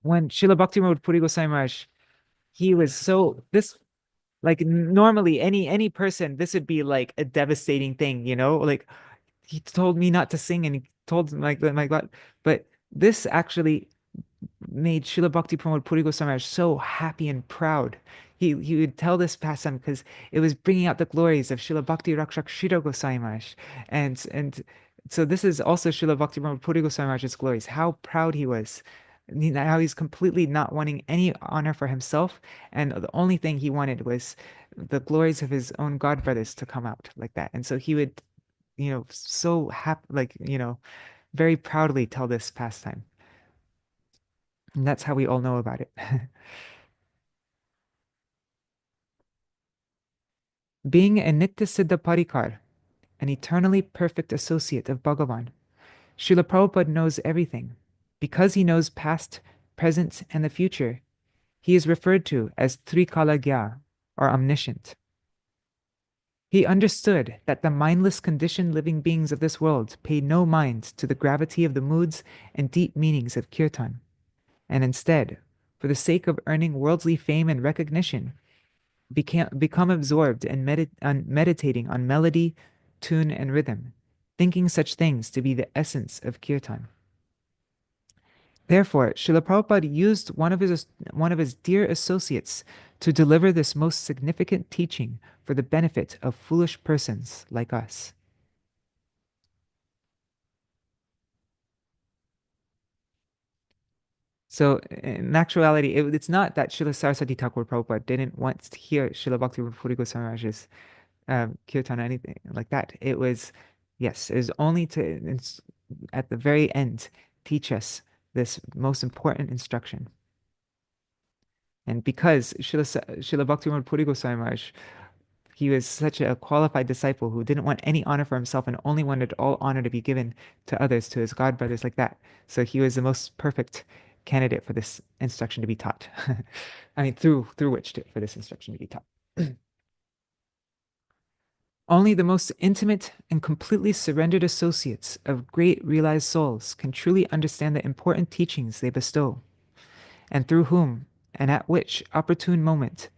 when Śrīla Bhakti Pramod Puri Goswami Maharaj, he was so, like normally any person, this would be like a devastating thing, like he told me not to sing and he told my God, but this actually made Śrīla Bhakti Pramod Puri Goswami Maharaj so happy and proud. He would tell this pastime because it was bringing out the glories of Śrīla Bhakti Rakshak Sridhar Gosai Maharaj. And so this is also Śrīla Bhakti Pramod Puri Goswami Maharaj's glories, how proud he was, how he's completely not wanting any honor for himself, and the only thing he wanted was the glories of his own godbrothers to come out like that. And so he would, so happy, very proudly tell this pastime. And that's how we all know about it. Being a Nitya Siddha Parikar, an eternally perfect associate of Bhagavan, Śrīla Prabhupada knows everything. Because he knows past, present, and the future, he is referred to as Trikalagya, or omniscient. He understood that the mindless conditioned living beings of this world pay no mind to the gravity of the moods and deep meanings of kirtan, and instead, for the sake of earning worldly fame and recognition, become absorbed in meditating on melody, tune, and rhythm, thinking such things to be the essence of kirtan. Therefore, Śrīla Prabhupada used one of his dear associates to deliver this most significant teaching for the benefit of foolish persons like us. So, in actuality, it's not that Śrīla Sarasvatī Thakur Prabhupada didn't want to hear Śrīla Bhakti Puri Goswami Maharaj's kirtan or anything like that. It was, yes, it was only to, at the very end, teach us this most important instruction. And because Śrīla Bhaktivinoda Puri Goswami Maharaj, he was such a qualified disciple who didn't want any honor for himself and only wanted all honor to be given to others, to his god brothers like that. So he was the most perfect candidate for this instruction to be taught. I mean, through which for this instruction to be taught. Only the most intimate and completely surrendered associates of great realized souls can truly understand the important teachings they bestow, and through whom and at which opportune moment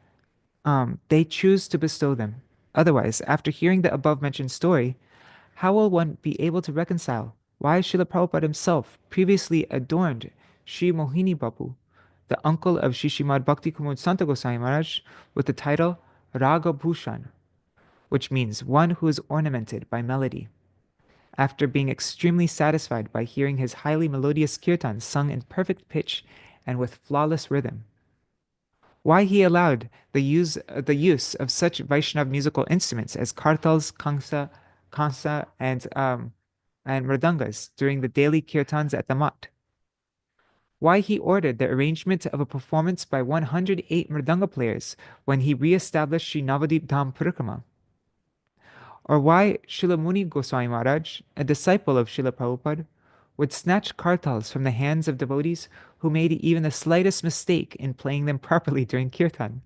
they choose to bestow them. Otherwise, after hearing the above-mentioned story, how will one be able to reconcile why Śrīla Prabhupada himself previously adorned Sri Mohini Babu, the uncle of Sri Srimad Bhaktisiddhānta Gosvāmī Maharaj, with the title Raga Bhushan, which means one who is ornamented by melody, after being extremely satisfied by hearing his highly melodious kirtans sung in perfect pitch and with flawless rhythm. Why he allowed the use of such Vaishnava musical instruments as kartals, kansa, and mridangas during the daily kirtans at the mat. Why he ordered the arrangement of a performance by 108 mridanga players when he re-established Sri Navadip Dham Parikrama. Or why Śrīla Muni Goswami Maharaj, a disciple of Śrīla Prabhupada, would snatch kartals from the hands of devotees who made even the slightest mistake in playing them properly during kirtan.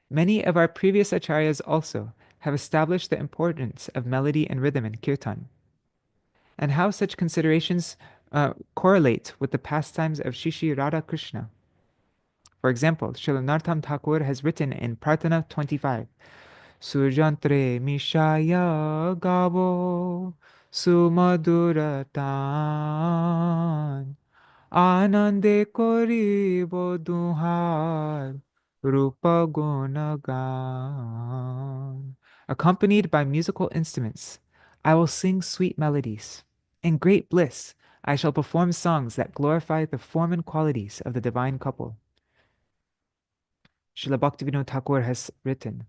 Many of our previous acharyas also have established the importance of melody and rhythm in kirtan, and how such considerations correlate with the pastimes of Shri Radha Krishna. For example, Srila Narottam Thakur has written in Prarthana 25, Sujantre Mishaya Gabo Sumaduratan Anande Koribo Duhar Rupa Gunagan. Accompanied by musical instruments, I will sing sweet melodies. In great bliss, I shall perform songs that glorify the form and qualities of the divine couple. Srila Bhaktivinoda Thakur has written,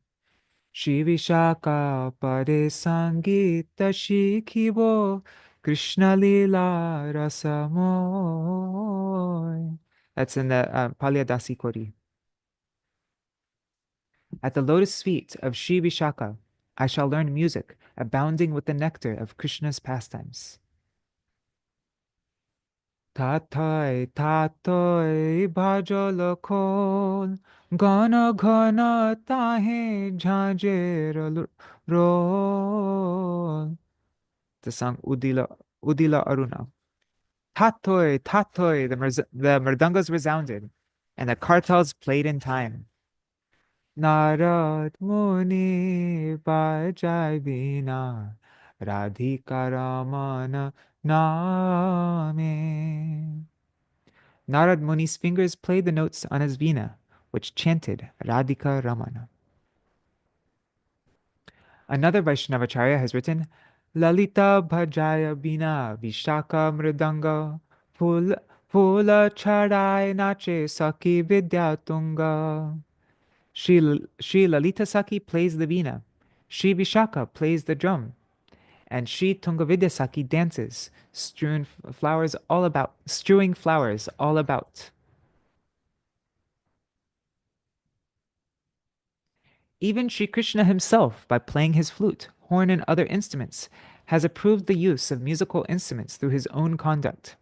Shri Vishaka Pare Sangita Shikhibo Krishna Lila Rasamoy. That's in the Palyadasi Kori. At the lotus feet of Shri Vishaka, I shall learn music abounding with the nectar of Krishna's pastimes. Tatoi tatoi bhajol khol Gana ghana tahe jhajer rol. The song Udila Aruna. Tatoi, tatoi, the mridangas resounded, and the kartals played in time. Narad Muni bajai vina, Radhika Ramana name. Narad Muni's fingers played the notes on his veena, which chanted Radhika Ramana. Another Vaishnavacharya has written, Lalita Bhajaya Bina Vishaka Mridanga Pula Charai Nache Saki Vidyatunga. Shri Lalita Saki plays the veena, Shri Vishaka plays the drum, and Shri Tungavidya Saki dances, strewing flowers all about. Even Sri Krishna himself, by playing his flute, horn, and other instruments, has approved the use of musical instruments through his own conduct.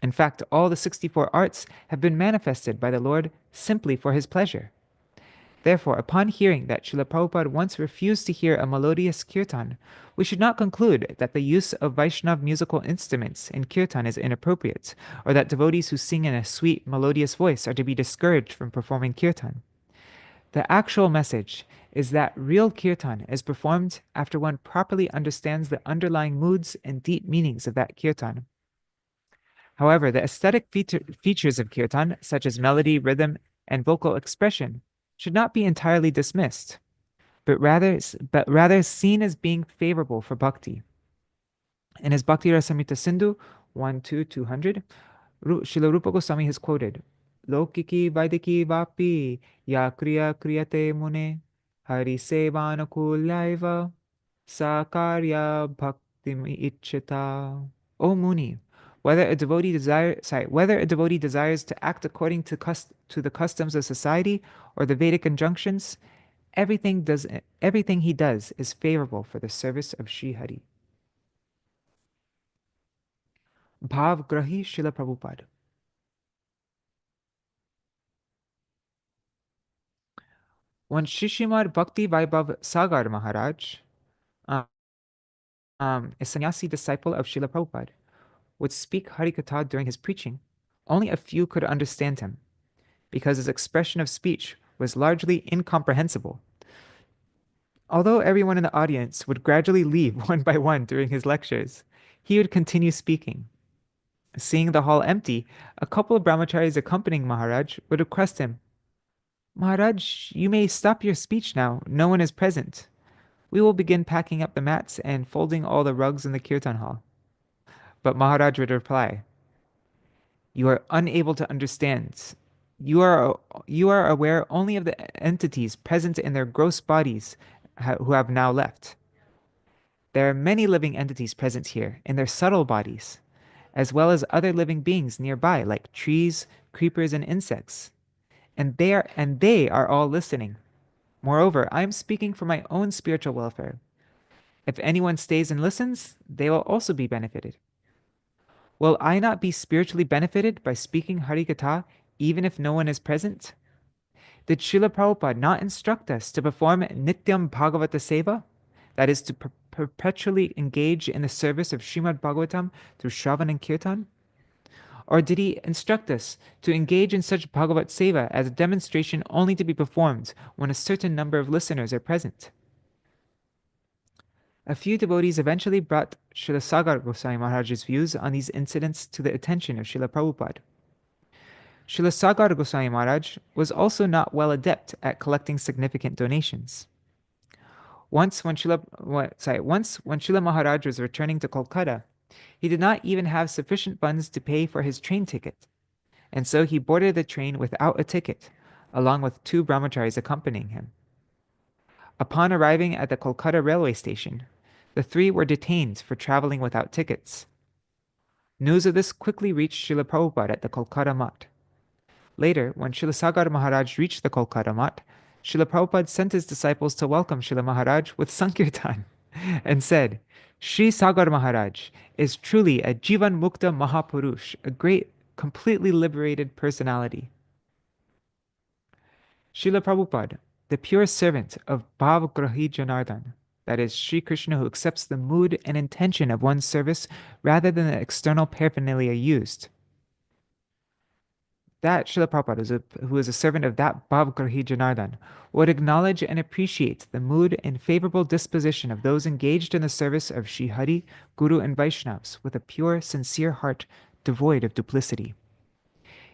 In fact, all the 64 arts have been manifested by the Lord simply for his pleasure. Therefore, upon hearing that Śrīla Prabhupada once refused to hear a melodious kirtan, we should not conclude that the use of Vaishnava musical instruments in kirtan is inappropriate, or that devotees who sing in a sweet, melodious voice are to be discouraged from performing kirtan. The actual message is that real kirtan is performed after one properly understands the underlying moods and deep meanings of that kirtan. However, the aesthetic features of kirtan, such as melody, rhythm, and vocal expression, should not be entirely dismissed, but rather seen as being favorable for bhakti. In his Bhakti Rasamrita Sindhu 1-200, Śrīla Rupa Goswami has quoted, lokiki vaidiki vapi ya kriya kriyate mune hari sevanukulyaiva sakarya bhaktim ichita. O Muni, whether a devotee desires to act according to the customs of society or the Vedic injunctions, everything he does is favorable for the service of Sri Hari. Bhav Grahi Śrīla Prabhupāda. When Shishimad Bhakti Vaibhav Sagar Maharaj, a sannyasi disciple of Śrīla Prabhupada, would speak Harikatha during his preaching, only a few could understand him, because his expression of speech was largely incomprehensible. Although everyone in the audience would gradually leave one by one during his lectures, he would continue speaking. Seeing the hall empty, a couple of brahmacharis accompanying Maharaj would request him, "Maharaj, you may stop your speech now. No one is present. We will begin packing up the mats and folding all the rugs in the kirtan hall." But Maharaj would reply, "You are unable to understand. You are aware only of the entities present in their gross bodies who have now left. There are many living entities present here in their subtle bodies, as well as other living beings nearby, like trees, creepers, and insects. And they are all listening. Moreover, I am speaking for my own spiritual welfare. If anyone stays and listens, they will also be benefited. Will I not be spiritually benefited by speaking Harikatha even if no one is present? Did Śrīla Prabhupada not instruct us to perform Nityam Bhagavata Seva? That is, to perpetually engage in the service of Srimad Bhagavatam through Shravan and Kirtan? Or did he instruct us to engage in such Bhagavat Seva as a demonstration only to be performed when a certain number of listeners are present? A few devotees eventually brought Śrīla Sagar Gosvāmī Mahārāja's views on these incidents to the attention of Śrīla Prabhupada. Śrīla Sagar Gosvāmī Mahārāja was also not well adept at collecting significant donations. Once when Śrīla Mahārāja was returning to Kolkata, he did not even have sufficient funds to pay for his train ticket, and so he boarded the train without a ticket, along with two brahmacharis accompanying him. Upon arriving at the Kolkata railway station, the three were detained for traveling without tickets. News of this quickly reached Śrīla Prabhupada at the Kolkata Math. Later, when Śrīla Sagar Maharaj reached the Kolkata Math, Śrīla Prabhupada sent his disciples to welcome Śrīla Maharaj with Sankirtan and said, "Sri Sagar Maharaj is truly a Jivan Mukta Mahapurush, a great, completely liberated personality." Śrīla Prabhupada, the pure servant of Bhav Grahi Janardhan, that is, Sri Krishna who accepts the mood and intention of one's service rather than the external paraphernalia used. That Śrīla Prabhupada, who is a servant of that Bhav Grahi Janardhan, would acknowledge and appreciate the mood and favorable disposition of those engaged in the service of Sri Hari, Guru, and Vaishnavas with a pure, sincere heart devoid of duplicity.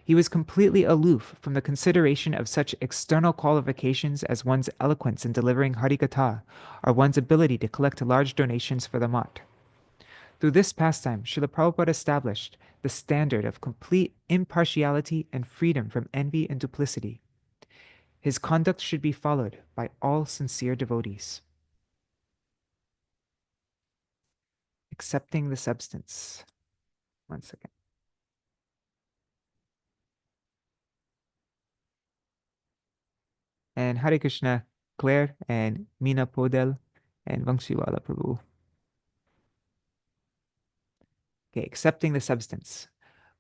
He was completely aloof from the consideration of such external qualifications as one's eloquence in delivering Harikatha or one's ability to collect large donations for the Math. Through this pastime, Śrīla Prabhupada established the standard of complete impartiality and freedom from envy and duplicity. His conduct should be followed by all sincere devotees. Accepting the substance. One second. And Hare Krishna, Claire and Meena Podel and Vangshiwala Prabhu. Okay, accepting the substance.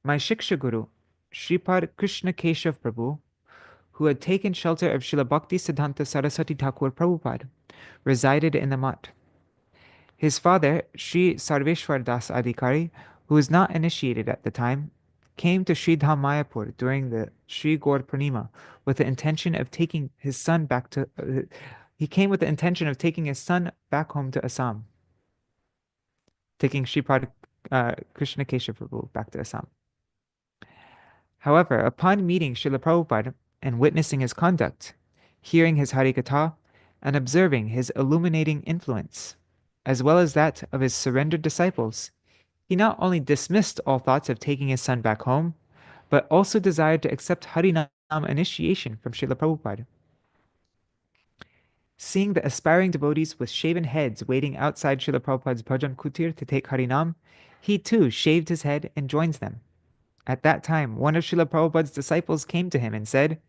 My Shiksha Guru, Shripad Krishna Keshav Prabhu, who had taken shelter of Śrīla Bhaktisiddhānta Sarasvatī Prabhupāda, resided in the Math. His father, Sri Sarveshwar Das Adhikari, who was not initiated at the time, came to Sri Dham Mayapur during the Sri Gaur Purnima with the intention of taking his son back home to Assam. Taking Shripad Krishna Keshav Prabhu back to Assam. However, upon meeting Śrīla Prabhupada and witnessing his conduct, hearing his Harikatha, and observing his illuminating influence, as well as that of his surrendered disciples, he not only dismissed all thoughts of taking his son back home, but also desired to accept Harinam initiation from Śrīla Prabhupada. Seeing the aspiring devotees with shaven heads waiting outside Śrīla Prabhupada's bhajan kutir to take Harinam, he too shaved his head and joins them. At that time, one of Śrīla Prabhupada's disciples came to him and said,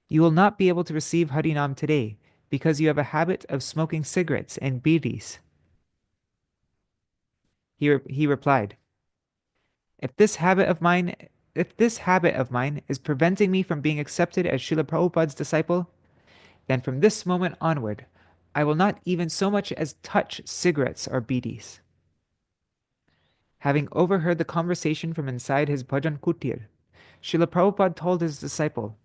"You will not be able to receive Harinam today because you have a habit of smoking cigarettes and bidis." He replied, If this habit of mine is preventing me from being accepted as Śrīla Prabhupada's disciple, then from this moment onward, I will not even so much as touch cigarettes or bidis." Having overheard the conversation from inside his bhajan kutir, Śrīla Prabhupada told his disciple,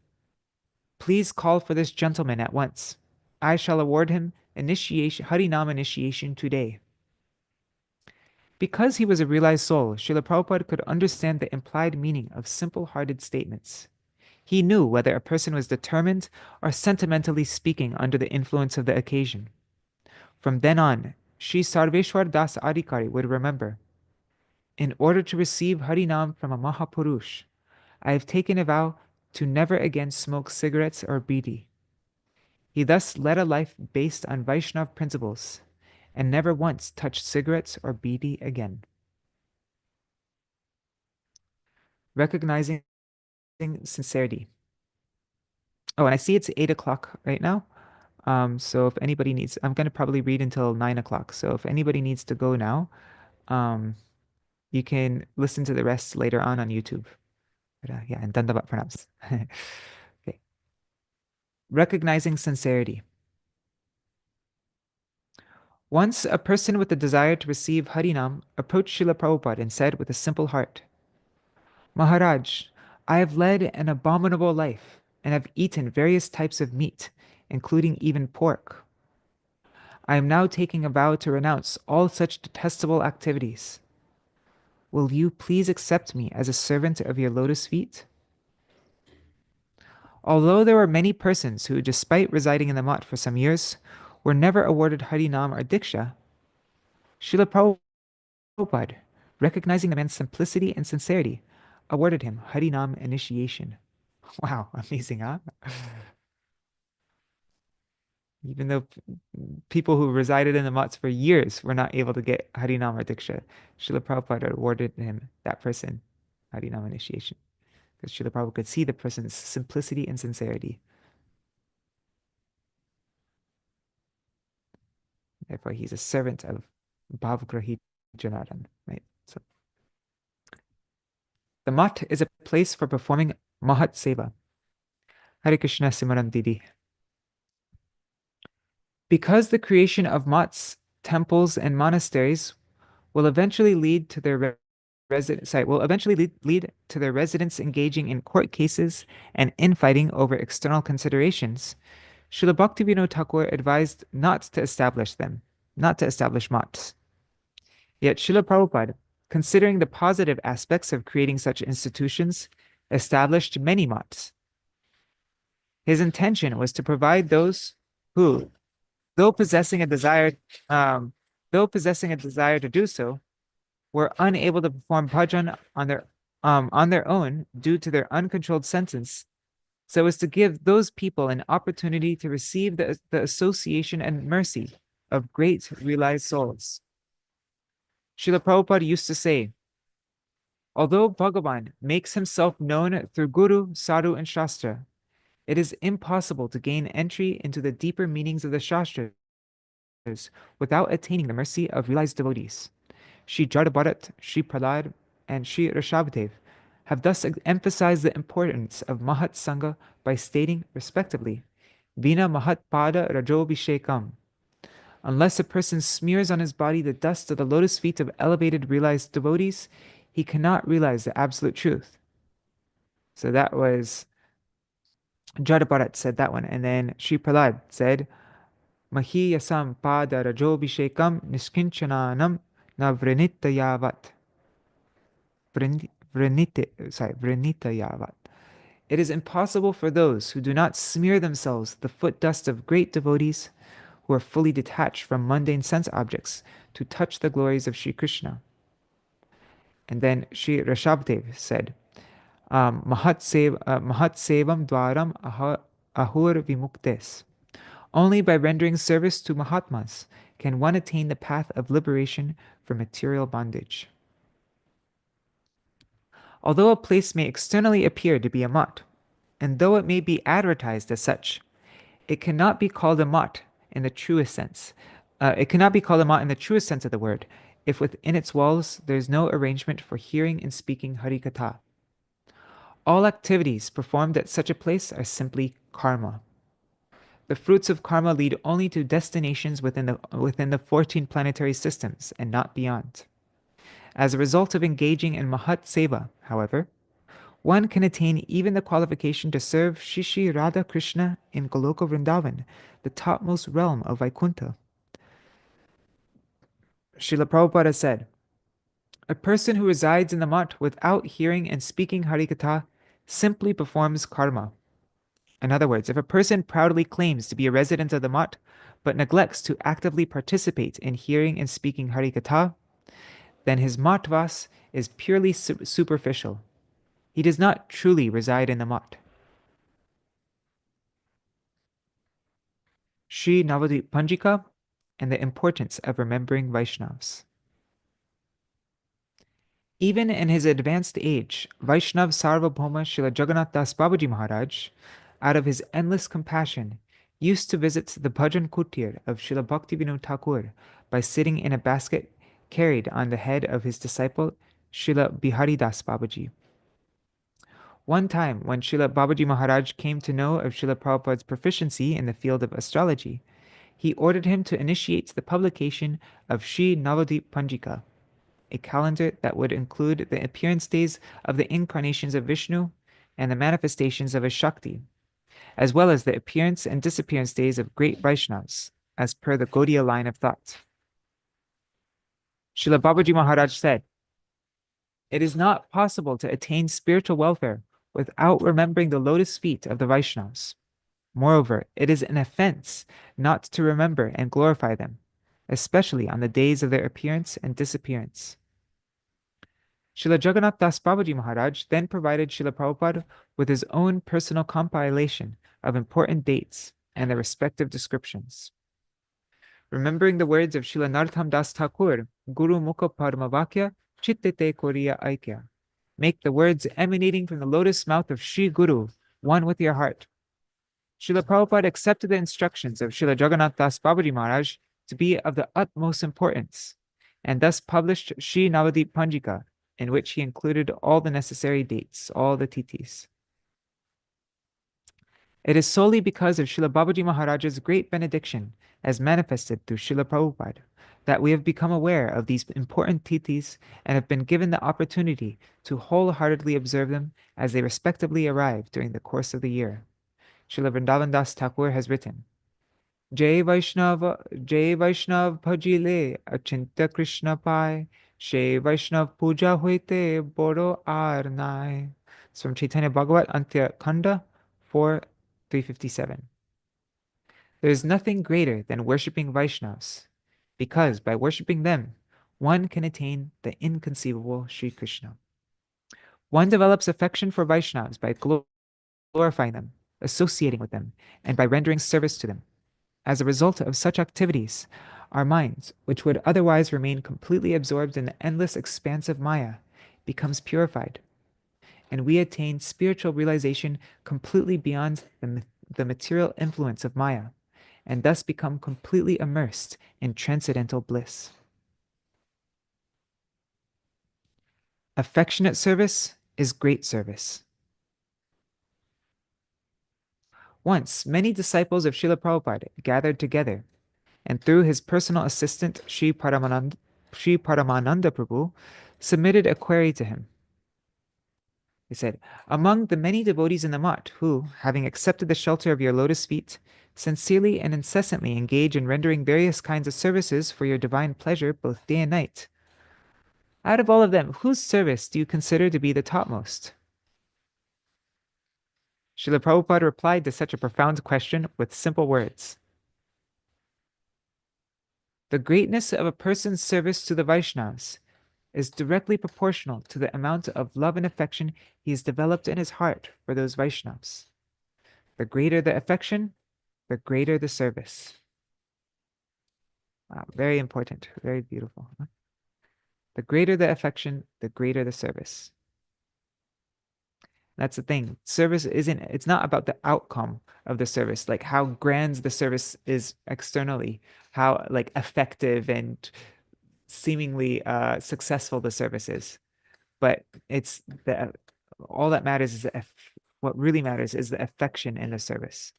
"Please call for this gentleman at once. I shall award him Harinam initiation today." Because he was a realized soul, Śrīla Prabhupada could understand the implied meaning of simple-hearted statements. He knew whether a person was determined or sentimentally speaking under the influence of the occasion. From then on, Sri Sarveshwar Das Adhikari would remember, "In order to receive Harinam from a Mahapurush, I have taken a vow to never again smoke cigarettes or bidi." He thus led a life based on Vaishnava principles and never once touched cigarettes or bidi again. Recognizing sincerity. Oh, and I see it's 8 o'clock right now. So if anybody needs, I'm going to probably read until 9 o'clock. So if anybody needs to go now, you can listen to the rest later on YouTube. But, yeah, and Dandavat Pranams. Okay. Recognizing sincerity. Once a person with the desire to receive Harinam approached Śrīla Prabhupada and said with a simple heart, "Maharaj, I have led an abominable life and have eaten various types of meat, including even pork. I am now taking a vow to renounce all such detestable activities. Will you please accept me as a servant of your lotus feet?" Although there were many persons who, despite residing in the Mat for some years, were never awarded Harinam or Diksha, Śrīla Prabhupada, recognizing the man's simplicity and sincerity, awarded him Harinam initiation. Wow, amazing, huh? Even though people who resided in the Mats for years were not able to get Harinam or Diksha, Śrīla Prabhupada awarded him, that person, Harinam initiation. Because Śrīla Prabhupada could see the person's simplicity and sincerity. Therefore, he's a servant of Bhavgrahi Janardhan, right? So, the Mat is a place for performing Mahat Seva. Hare Krishna Simaran Didi. Because the creation of mats, temples, and monasteries will eventually lead to their residents engaging in court cases and infighting over external considerations, Śrīla Bhakti Vijñāna Thakur advised not to establish mats. Yet Śrīla Prabhupada, considering the positive aspects of creating such institutions, established many mats. His intention was to provide those who, though possessing a desire to do so, were unable to perform bhajan on their own due to their uncontrolled senses, so as to give those people an opportunity to receive the association and mercy of great realized souls. Śrīla Prabhupada used to say, "Although Bhagavan makes himself known through Guru, Sadhu, and Shastra, it is impossible to gain entry into the deeper meanings of the Shastras without attaining the mercy of realized devotees. Sri Jadabharat, Sri Prahlad, and Sri Rishabhadev have thus emphasized the importance of Mahat Sangha by stating, respectively, Vina Mahat Pada Rajobhishekam. Unless a person smears on his body the dust of the lotus feet of elevated realized devotees, he cannot realize the absolute truth." So that was Jadabharat said that one. And then Sri Prahlad said, "Mahi yasam pada rajobhishekam niskinchananam na vrinitayavat." Vrinitayavat. It is impossible for those who do not smear themselves the foot dust of great devotees who are fully detached from mundane sense objects to touch the glories of Sri Krishna. And then Sri Rishabhadev said, Mahatsevam dwaram ahur vimuktes. Only by rendering service to Mahatmas can one attain the path of liberation from material bondage. Although a place may externally appear to be a math, and though it may be advertised as such, it cannot be called a math in the truest sense. It cannot be called a math in the truest sense of the word if within its walls there is no arrangement for hearing and speaking Harikatha. All activities performed at such a place are simply karma. The fruits of karma lead only to destinations within the 14 planetary systems and not beyond. As a result of engaging in Mahat Seva, however, one can attain even the qualification to serve Shri Radha Krishna in Goloka Vrindavan, the topmost realm of Vaikuntha. Śrīla Prabhupāda said, "A person who resides in the math without hearing and speaking Harikatha simply performs karma." In other words, if a person proudly claims to be a resident of the math but neglects to actively participate in hearing and speaking Harikatha, then his matvas is purely superficial. He does not truly reside in the math. Sri Navadvip Panjika and the importance of remembering Vaishnavas. Even in his advanced age, Vaishnav Sarvabhauma Srila Jagannath Das Babaji Maharaj, out of his endless compassion, used to visit the bhajan kutir of Srila Bhakti Vinod Thakur by sitting in a basket carried on the head of his disciple Srila Bihari Das Babaji. One time, when Srila Babaji Maharaj came to know of Srila Prabhupada's proficiency in the field of astrology, he ordered him to initiate the publication of Sri Navadvip Panjika, a calendar that would include the appearance days of the incarnations of Vishnu and the manifestations of his Shakti, as well as the appearance and disappearance days of great Vaishnavas, as per the Gaudiya line of thought. Srila Babaji Maharaj said, "It is not possible to attain spiritual welfare without remembering the lotus feet of the Vaishnavas. Moreover, it is an offense not to remember and glorify them, especially on the days of their appearance and disappearance." Srila Jagannath Das Babaji Maharaj then provided Srila Prabhupada with his own personal compilation of important dates and their respective descriptions. Remembering the words of Srila Narottam Das Thakur, Guru Mukha Paramavakya Chittete Koriya Aikya, make the words emanating from the lotus mouth of Sri Guru one with your heart. Srila Prabhupada accepted the instructions of Srila Jagannath Das Babaji Maharaj to be of the utmost importance, and thus published Sri Navadvip Panjika, in which he included all the necessary dates, all the titis. It is solely because of Srila Babaji Maharaj's great benediction, as manifested through Srila Prabhupada, that we have become aware of these important titis and have been given the opportunity to wholeheartedly observe them as they respectively arrive during the course of the year. Srila Vrindavan Das Thakur has written, Jai Vaishnav Bhajile Achinta Krishna Pai, She Vaishnav Puja Hoite Boro Ar Nai. It's from Chaitanya Bhagavat Antya Khanda 4:357. There is nothing greater than worshipping Vaishnavas, because by worshipping them, one can attain the inconceivable Sri Krishna. One develops affection for Vaishnavas by glorifying them, associating with them, and by rendering service to them. As a result of such activities, our minds, which would otherwise remain completely absorbed in the endless expanse of Maya, becomes purified, and we attain spiritual realization completely beyond the material influence of Maya, and thus become completely immersed in transcendental bliss. Affectionate service is great service. Once, many disciples of Srila Prabhupada gathered together, and through his personal assistant, Sri Paramananda Prabhu, submitted a query to him. He said, "Among the many devotees in the math who, having accepted the shelter of your lotus feet, sincerely and incessantly engage in rendering various kinds of services for your divine pleasure both day and night, out of all of them, whose service do you consider to be the topmost?" Srila Prabhupada replied to such a profound question with simple words. The greatness of a person's service to the Vaishnavas is directly proportional to the amount of love and affection he has developed in his heart for those Vaishnavas. The greater the affection, the greater the service. Wow, very important, very beautiful. Huh? The greater the affection, the greater the service. That's the thing. Service it's not about the outcome of the service, like how grand the service is externally, how like effective and seemingly successful the service is. But it's all that matters is what really matters is the affection in the service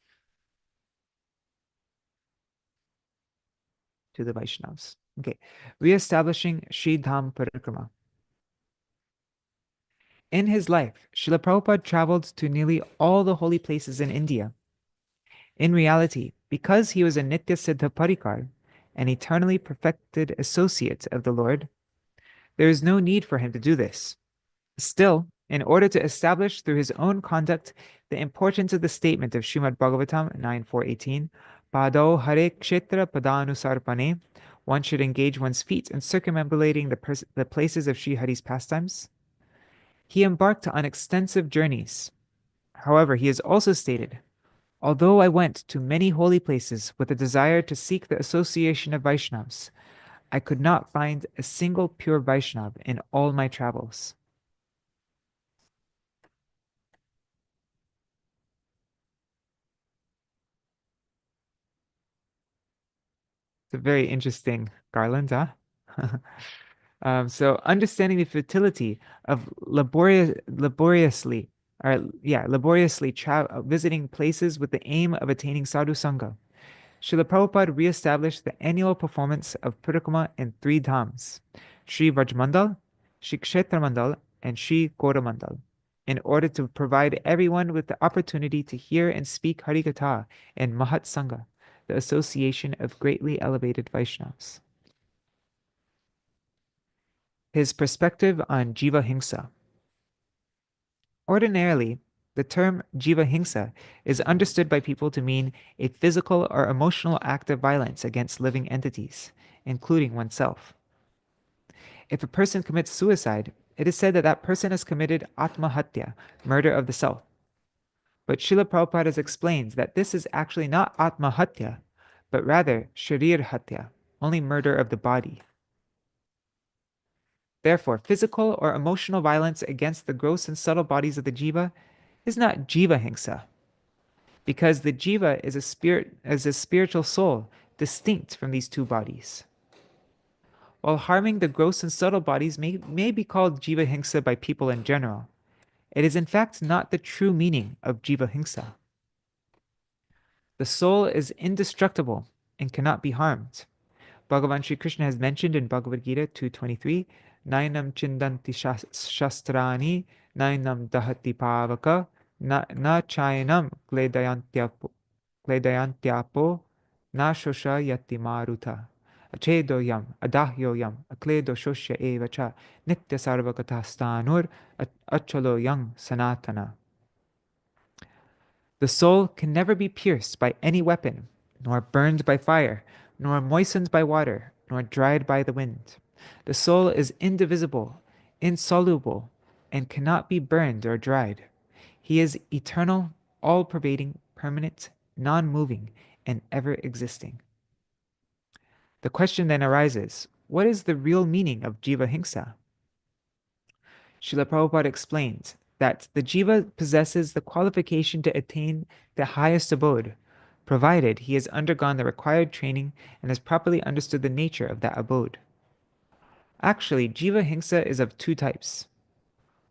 to the Vaishnavas. Okay, reestablishing Sri Dham Parikrama. In his life, Srila Prabhupada traveled to nearly all the holy places in India. In reality, because he was a Nitya Siddha Parikar, an eternally perfected associate of the Lord, there is no need for him to do this. Still, in order to establish through his own conduct the importance of the statement of Srimad Bhagavatam 9.4.18, Pado Hare Kshetra Padanusarpane, one should engage one's feet in circumambulating the places of Sri Hari's pastimes. He embarked on extensive journeys. However, he has also stated, although I went to many holy places with a desire to seek the association of Vaishnavas, I could not find a single pure Vaishnav in all my travels. It's a very interesting garland, huh? So understanding the futility of laboriously visiting places with the aim of attaining sadhu sangha, Srila Prabhupada re-established the annual performance of Parikrama in 3 dhams, Sri Vrajmandal, Sri Kshetra Mandal, and Sri Koramandal, in order to provide everyone with the opportunity to hear and speak Harikatha and Mahat Sangha, the association of greatly elevated Vaishnavas. His perspective on Jiva Hingsa. Ordinarily, the term Jiva Hingsa is understood by people to mean a physical or emotional act of violence against living entities, including oneself. If a person commits suicide, it is said that that person has committed Atmahatya, murder of the self. But Srila Prabhupada explains that this is actually not Atmahatya, but rather Sharir Hatya, only murder of the body. Therefore, physical or emotional violence against the gross and subtle bodies of the jiva is not jiva hingsa, because the jiva is a spiritual soul distinct from these 2 bodies. While harming the gross and subtle bodies may be called jiva hingsa by people in general, it is in fact not the true meaning of jiva hingsa. The soul is indestructible and cannot be harmed. Bhagavan Sri Krishna has mentioned in Bhagavad Gita 2.23, Nainam chindanti shastrani, nainam dahati pavaka, na chayanam gledayantyapo, na shosha yati maruta. Achedoyam, adahyoyam, akledo shosya evacha, nitya sarvakatastanur, achaloyam sanatana. The soul can never be pierced by any weapon, nor burned by fire, nor moistened by water, nor dried by the wind. The soul is indivisible, insoluble, and cannot be burned or dried. He is eternal, all-pervading, permanent, non-moving, and ever-existing. The question then arises, what is the real meaning of Jiva Hingsa? Srila Prabhupada explains that the jiva possesses the qualification to attain the highest abode, provided he has undergone the required training and has properly understood the nature of that abode. Actually, jiva hingsa is of 2 types.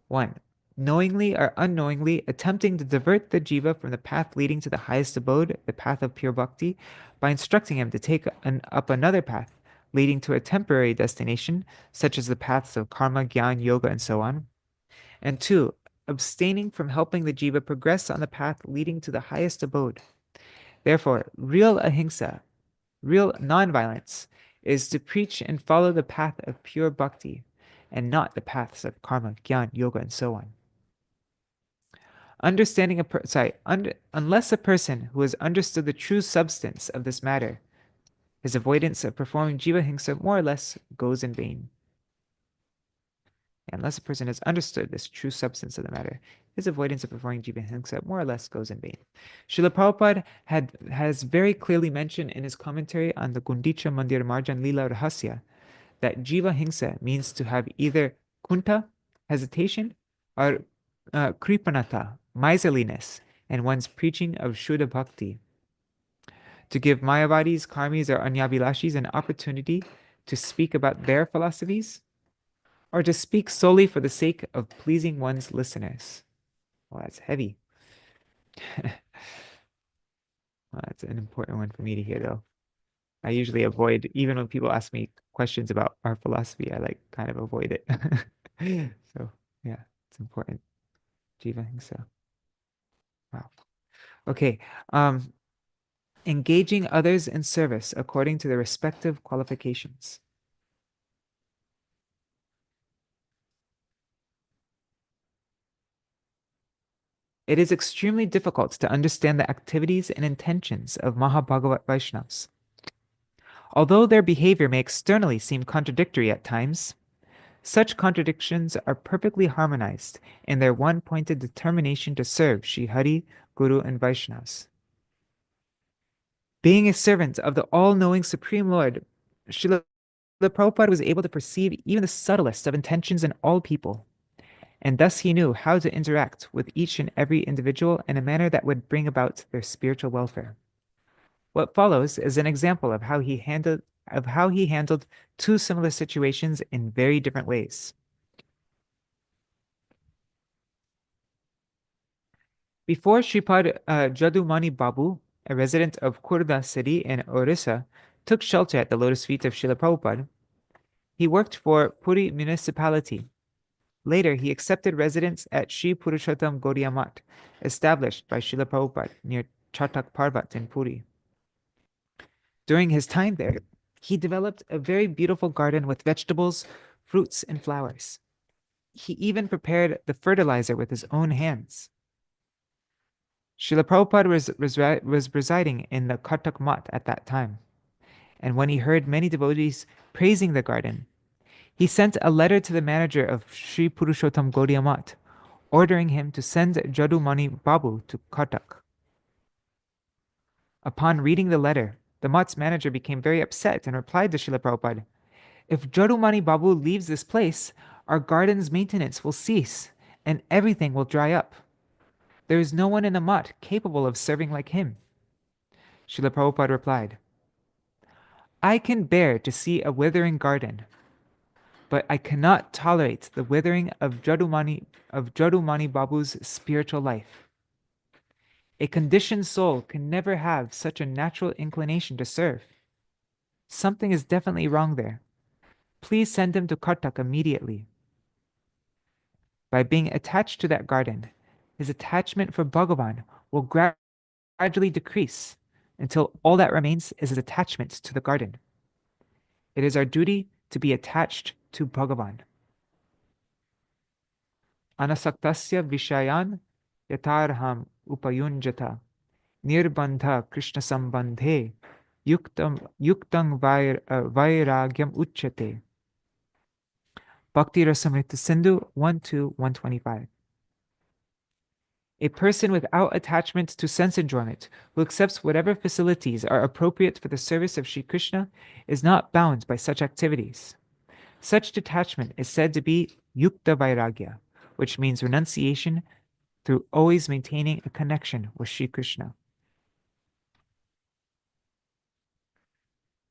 1. Knowingly or unknowingly attempting to divert the jiva from the path leading to the highest abode, the path of pure bhakti, by instructing him to take up another path leading to a temporary destination, such as the paths of karma, jnana, yoga, and so on. And 2. Abstaining from helping the jiva progress on the path leading to the highest abode. Therefore, real ahimsa, real non-violence, is to preach and follow the path of pure bhakti, and not the paths of karma, jnana, yoga, and so on. Unless a person who has understood the true substance of this matter, his avoidance of performing jiva hingsa more or less goes in vain. Unless a person has understood this true substance of the matter, his avoidance of performing Jiva Hingsa more or less goes in vain. Srila Prabhupada has very clearly mentioned in his commentary on the Gundicha Mandir Marjan Lila Rahasya that Jiva Hingsa means to have either kunta, hesitation, or kripanata, miserliness, in one's preaching of Shuddha Bhakti. To give Mayavadis, Karmis, or Anyabhilashis an opportunity to speak about their philosophies, or to speak solely for the sake of pleasing one's listeners. Well, that's heavy. Well, that's an important one for me to hear, though. I usually avoid, even when people ask me questions about our philosophy, I kind of avoid it. So, yeah, it's important. Jiva Hingsa. Wow. Okay. Engaging others in service according to their respective qualifications. It is extremely difficult to understand the activities and intentions of Mahabhagavat Vaishnavas. Although their behavior may externally seem contradictory at times, such contradictions are perfectly harmonized in their one-pointed determination to serve Sri Hari, Guru, and Vaishnavas. Being a servant of the all-knowing Supreme Lord, Śrīla Prabhupada was able to perceive even the subtlest of intentions in all people, and thus he knew how to interact with each and every individual in a manner that would bring about their spiritual welfare. What follows is an example of how he handled two similar situations in very different ways. Before Shripad Jadumani Babu, a resident of Khurda city in Orissa, took shelter at the lotus feet of Srila Prabhupada, he worked for Puri municipality. Later, he accepted residence at Shri Purushottam Gaudiya Math, established by Srila Prabhupada near Chatak Parvat in Puri. During his time there, he developed a very beautiful garden with vegetables, fruits, and flowers. He even prepared the fertilizer with his own hands. Srila Prabhupada was residing in the Chatak Math at that time, and when he heard many devotees praising the garden, he sent a letter to the manager of Shri Purushottam Gaudiya Math, ordering him to send Jadumani Babu to Katak. Upon reading the letter, the Math's manager became very upset and replied to Srila Prabhupada, "If Jadumani Babu leaves this place, our garden's maintenance will cease and everything will dry up. There is no one in the Math capable of serving like him." Srila Prabhupada replied, "I can bear to see a withering garden, but I cannot tolerate the withering of Jadumani Babu's spiritual life. A conditioned soul can never have such a natural inclination to serve. Something is definitely wrong there. Please send him to Kartak immediately." By being attached to that garden, his attachment for Bhagavan will gradually decrease until all that remains is his attachment to the garden. It is our duty to be attached to Bhagavan. Anasaktasya vishayan yatarham upayunjata nirbandha Krishna sambandhe yuktang vairagyam uchyate. Bhakti Rasamrita Sindhu 1-125. A person without attachment to sense enjoyment, who accepts whatever facilities are appropriate for the service of Sri Krishna, is not bound by such activities. Such detachment is said to be yukta vairagya, which means renunciation through always maintaining a connection with Sri Krishna.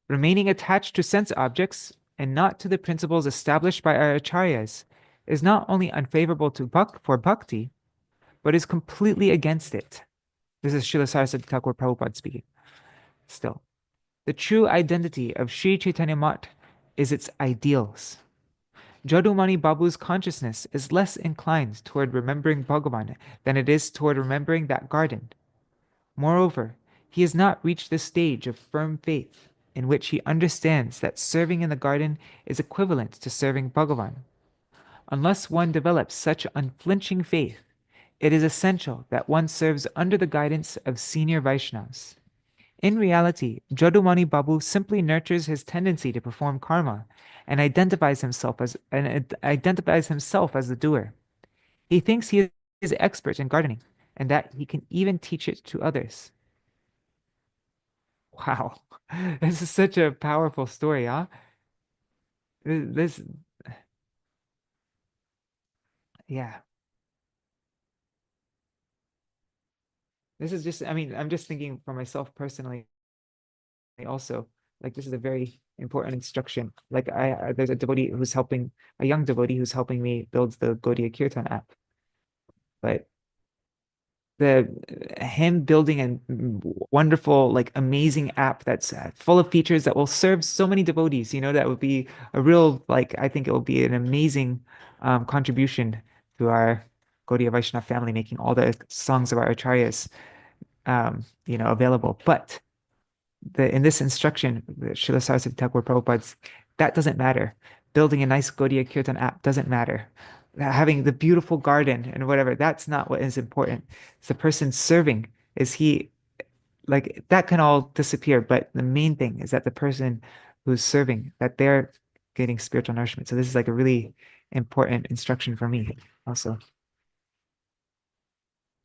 Remaining attached to sense objects and not to the principles established by our acharyas is not only unfavorable for bhakti, but is completely against it. This is Srila Sarasvatī Thakur Prabhupada speaking. Still, the true identity of Sri Chaitanya Math is its ideals. Jadumani Babu's consciousness is less inclined toward remembering Bhagavan than it is toward remembering that garden. Moreover, he has not reached the stage of firm faith in which he understands that serving in the garden is equivalent to serving Bhagavan. Unless one develops such unflinching faith, it is essential that one serves under the guidance of senior Vaishnavas. In reality, Jadumani Babu simply nurtures his tendency to perform karma and identifies himself as the doer. He thinks he is expert in gardening and that he can even teach it to others. Wow, this is such a powerful story, huh? This, yeah. This is just, I mean, I'm just thinking for myself personally also, like this is a very important instruction. Like there's a young devotee who's helping me build the Gaudiya Kirtan app. But him building a wonderful, like amazing app that's full of features that will serve so many devotees, that would be a real, like, I think it will be an amazing contribution to our Gaudiya Vaishnava family, making all the songs of our acharyas, available. But in this instruction, Srila Sarasvatī Thakur Prabhupada's, that doesn't matter. Building a nice Gaudiya Kirtan app doesn't matter. Having the beautiful garden and whatever, that's not what is important. It's the person serving. That can all disappear, but the main thing is that the person who's serving, that they're getting spiritual nourishment. So this is like a really important instruction for me also.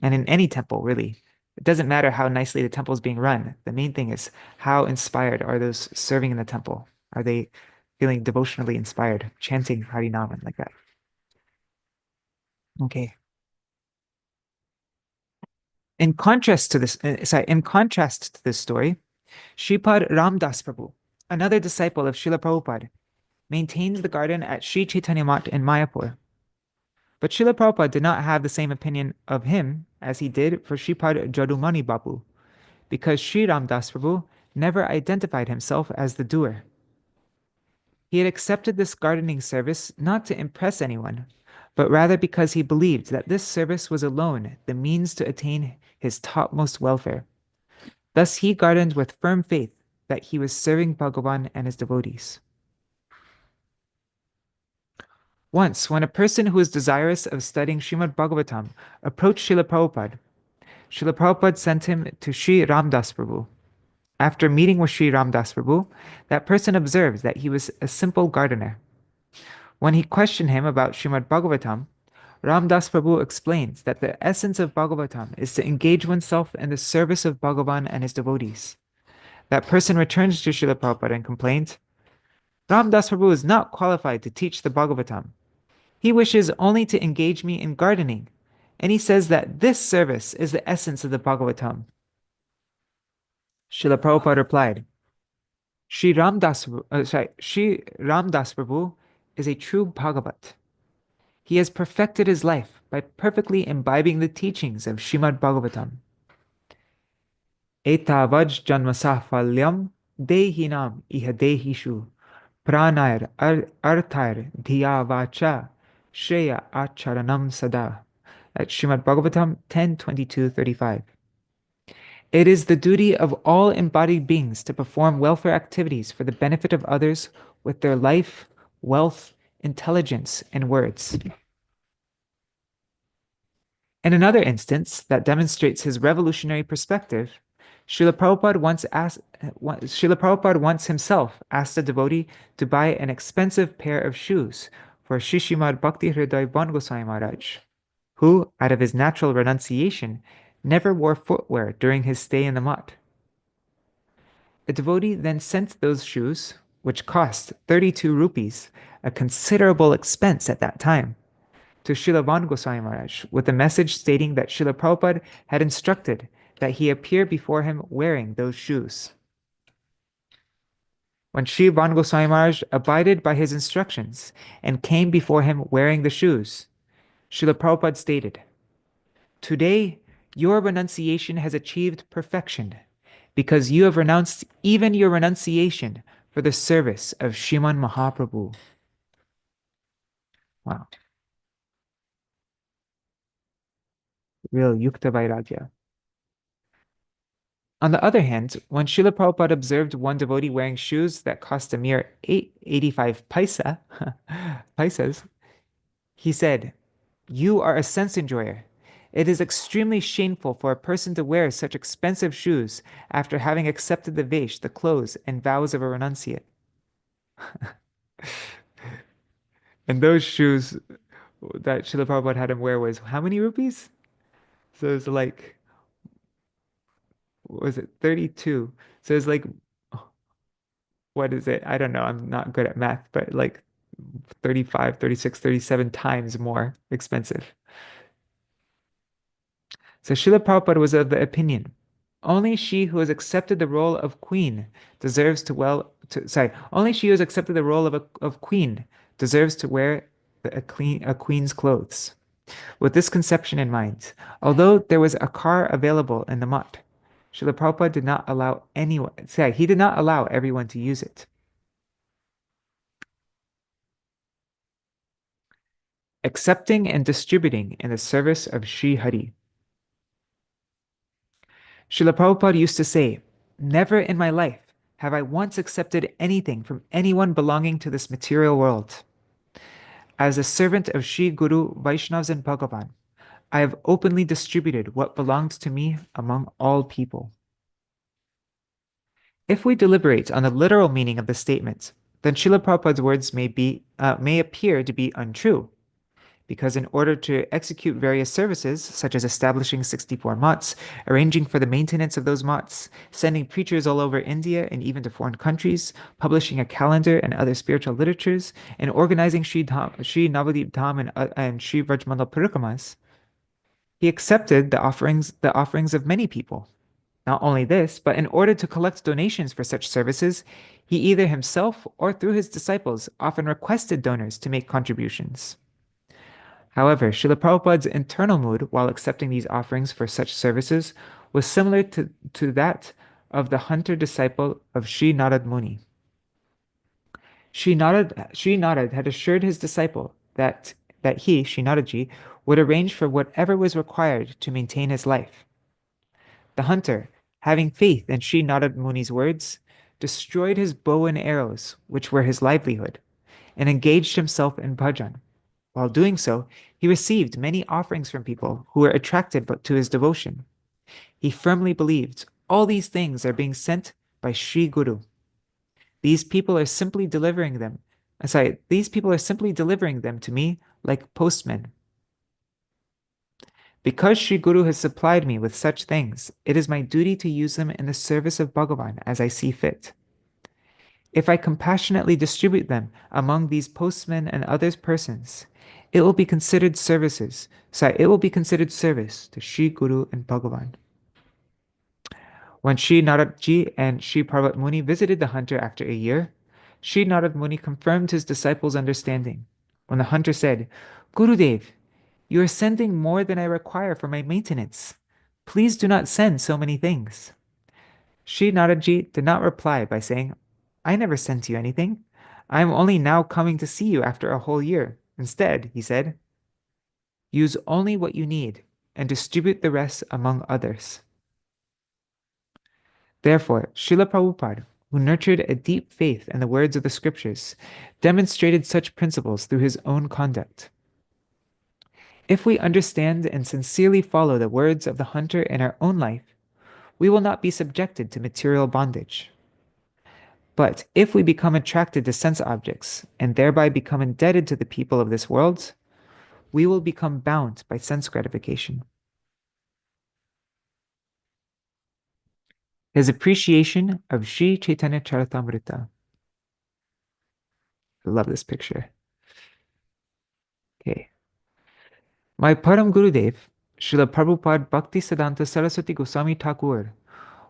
And in any temple, really, it doesn't matter how nicely the temple is being run. The main thing is how inspired are those serving in the temple? Are they feeling devotionally inspired, chanting Harinam like that? Okay. In contrast to this story, Shripad Ramdas Prabhu, another disciple of Srila Prabhupada, maintains the garden at Sri Chaitanya Mat in Mayapur. But Srila Prabhupada did not have the same opinion of him as he did for Shripad Jadumani Babu, because Sri Ramdas Prabhu never identified himself as the doer. He had accepted this gardening service not to impress anyone, but rather because he believed that this service was alone the means to attain his topmost welfare. Thus he gardened with firm faith that he was serving Bhagavan and his devotees. Once, when a person who was desirous of studying Srimad Bhagavatam approached Srila Prabhupada sent him to Sri Ramdas Prabhu. After meeting with Sri Ramdas Prabhu, that person observed that he was a simple gardener. When he questioned him about Srimad Bhagavatam, Ramdas Prabhu explains that the essence of Bhagavatam is to engage oneself in the service of Bhagavan and his devotees. That person returned to Srila Prabhupada and complained, Ramdas Prabhu is not qualified to teach the Bhagavatam. He wishes only to engage me in gardening, and he says that this service is the essence of the Bhagavatam. Srila Prabhupada replied, Sri Ramdas Prabhu is a true Bhagavat. He has perfected his life by perfectly imbibing the teachings of Srimad Bhagavatam. Etavaj janmasafalyam dehinam iha dehishu pranair arthair dhiya vacha shreya acharanam sada. At Srimad Bhagavatam 10:22-35. It is the duty of all embodied beings to perform welfare activities for the benefit of others with their life, wealth, intelligence, and words. In another instance that demonstrates his revolutionary perspective, Srila Prabhupada once himself asked a devotee to buy an expensive pair of shoes for Srimad Bhakti Vijñāna Bhāratī Mahārāja, who, out of his natural renunciation, never wore footwear during his stay in the mutt. The devotee then sent those shoes, which cost 32 rupees, a considerable expense at that time, to Śrīla Bhakti Gosvāmī Mahārāja with a message stating that Srila Prabhupada had instructed that he appear before him wearing those shoes. When Śrīla Bhakti Gosvāmī Mahārāja abided by his instructions and came before him wearing the shoes, Srila Prabhupada stated, Today, your renunciation has achieved perfection, because you have renounced even your renunciation for the service of Sriman Mahaprabhu. Wow. Real Yukta Vairagya. On the other hand, when Srila Prabhupada observed one devotee wearing shoes that cost a mere 85 paisas, he said, You are a sense enjoyer. It is extremely shameful for a person to wear such expensive shoes after having accepted the vesh, the clothes, and vows of a renunciate. And those shoes that Srila Prabhupada had him wear was how many rupees? So it was like, what was it, 32? So it's like, what is it? I don't know. I'm not good at math, but like 35, 36, 37 times more expensive. So Srila Prabhupada was of the opinion, only she who has accepted the role of queen deserves only she who has accepted the role of queen deserves to wear a queen's clothes. With this conception in mind, although there was a car available in the mutt, Srila Prabhupada did not allow he did not allow everyone to use it. Accepting and distributing in the service of Sri Hari. Srila Prabhupada used to say, "Never in my life have I once accepted anything from anyone belonging to this material world. As a servant of Sri Guru, Vaishnavas and Bhagavan, I have openly distributed what belonged to me among all people." If we deliberate on the literal meaning of the statement, then Srila Prabhupada's words may appear to be untrue, because in order to execute various services, such as establishing 64 mutts, arranging for the maintenance of those mutts, sending preachers all over India and even to foreign countries, publishing a calendar and other spiritual literatures, and organizing Sri Navadip Dham and Sri Vrajmandal Parikramas, he accepted the offerings of many people. Not only this, but in order to collect donations for such services, he either himself or through his disciples often requested donors to make contributions. However, Srila Prabhupada's internal mood while accepting these offerings for such services was similar to that of the hunter disciple of Sri Narad Muni. Sri Narad had assured his disciple that he, Sri Naradji, would arrange for whatever was required to maintain his life. The hunter, having faith in Sri Narad Muni's words, destroyed his bow and arrows, which were his livelihood, and engaged himself in bhajan. While doing so, he received many offerings from people who were attracted to his devotion. He firmly believed all these things are being sent by Sri Guru. These people are simply delivering them to me like postmen. Because Sri Guru has supplied me with such things, it is my duty to use them in the service of Bhagavan as I see fit. If I compassionately distribute them among these postmen and other persons, it will be considered service to Sri Guru and Bhagavan. When Sri Naradji and Sri Parvat Muni visited the hunter after a year, Sri Narad Muni confirmed his disciple's understanding. When the hunter said, "Gurudev, you are sending more than I require for my maintenance. Please do not send so many things." Sri Naradji did not reply by saying, "I never sent you anything. I am only now coming to see you after a whole year." Instead, he said, "Use only what you need and distribute the rest among others." Therefore, Srila Prabhupada, who nurtured a deep faith in the words of the scriptures, demonstrated such principles through his own conduct. If we understand and sincerely follow the words of the hunter in our own life, we will not be subjected to material bondage. But if we become attracted to sense objects and thereby become indebted to the people of this world, we will become bound by sense gratification. His appreciation of Sri Chaitanya Charitamrita. I love this picture. Okay. My Param Gurudev, Srila Prabhupada Bhaktisiddhānta Sarasvatī Gosvāmī Thakur,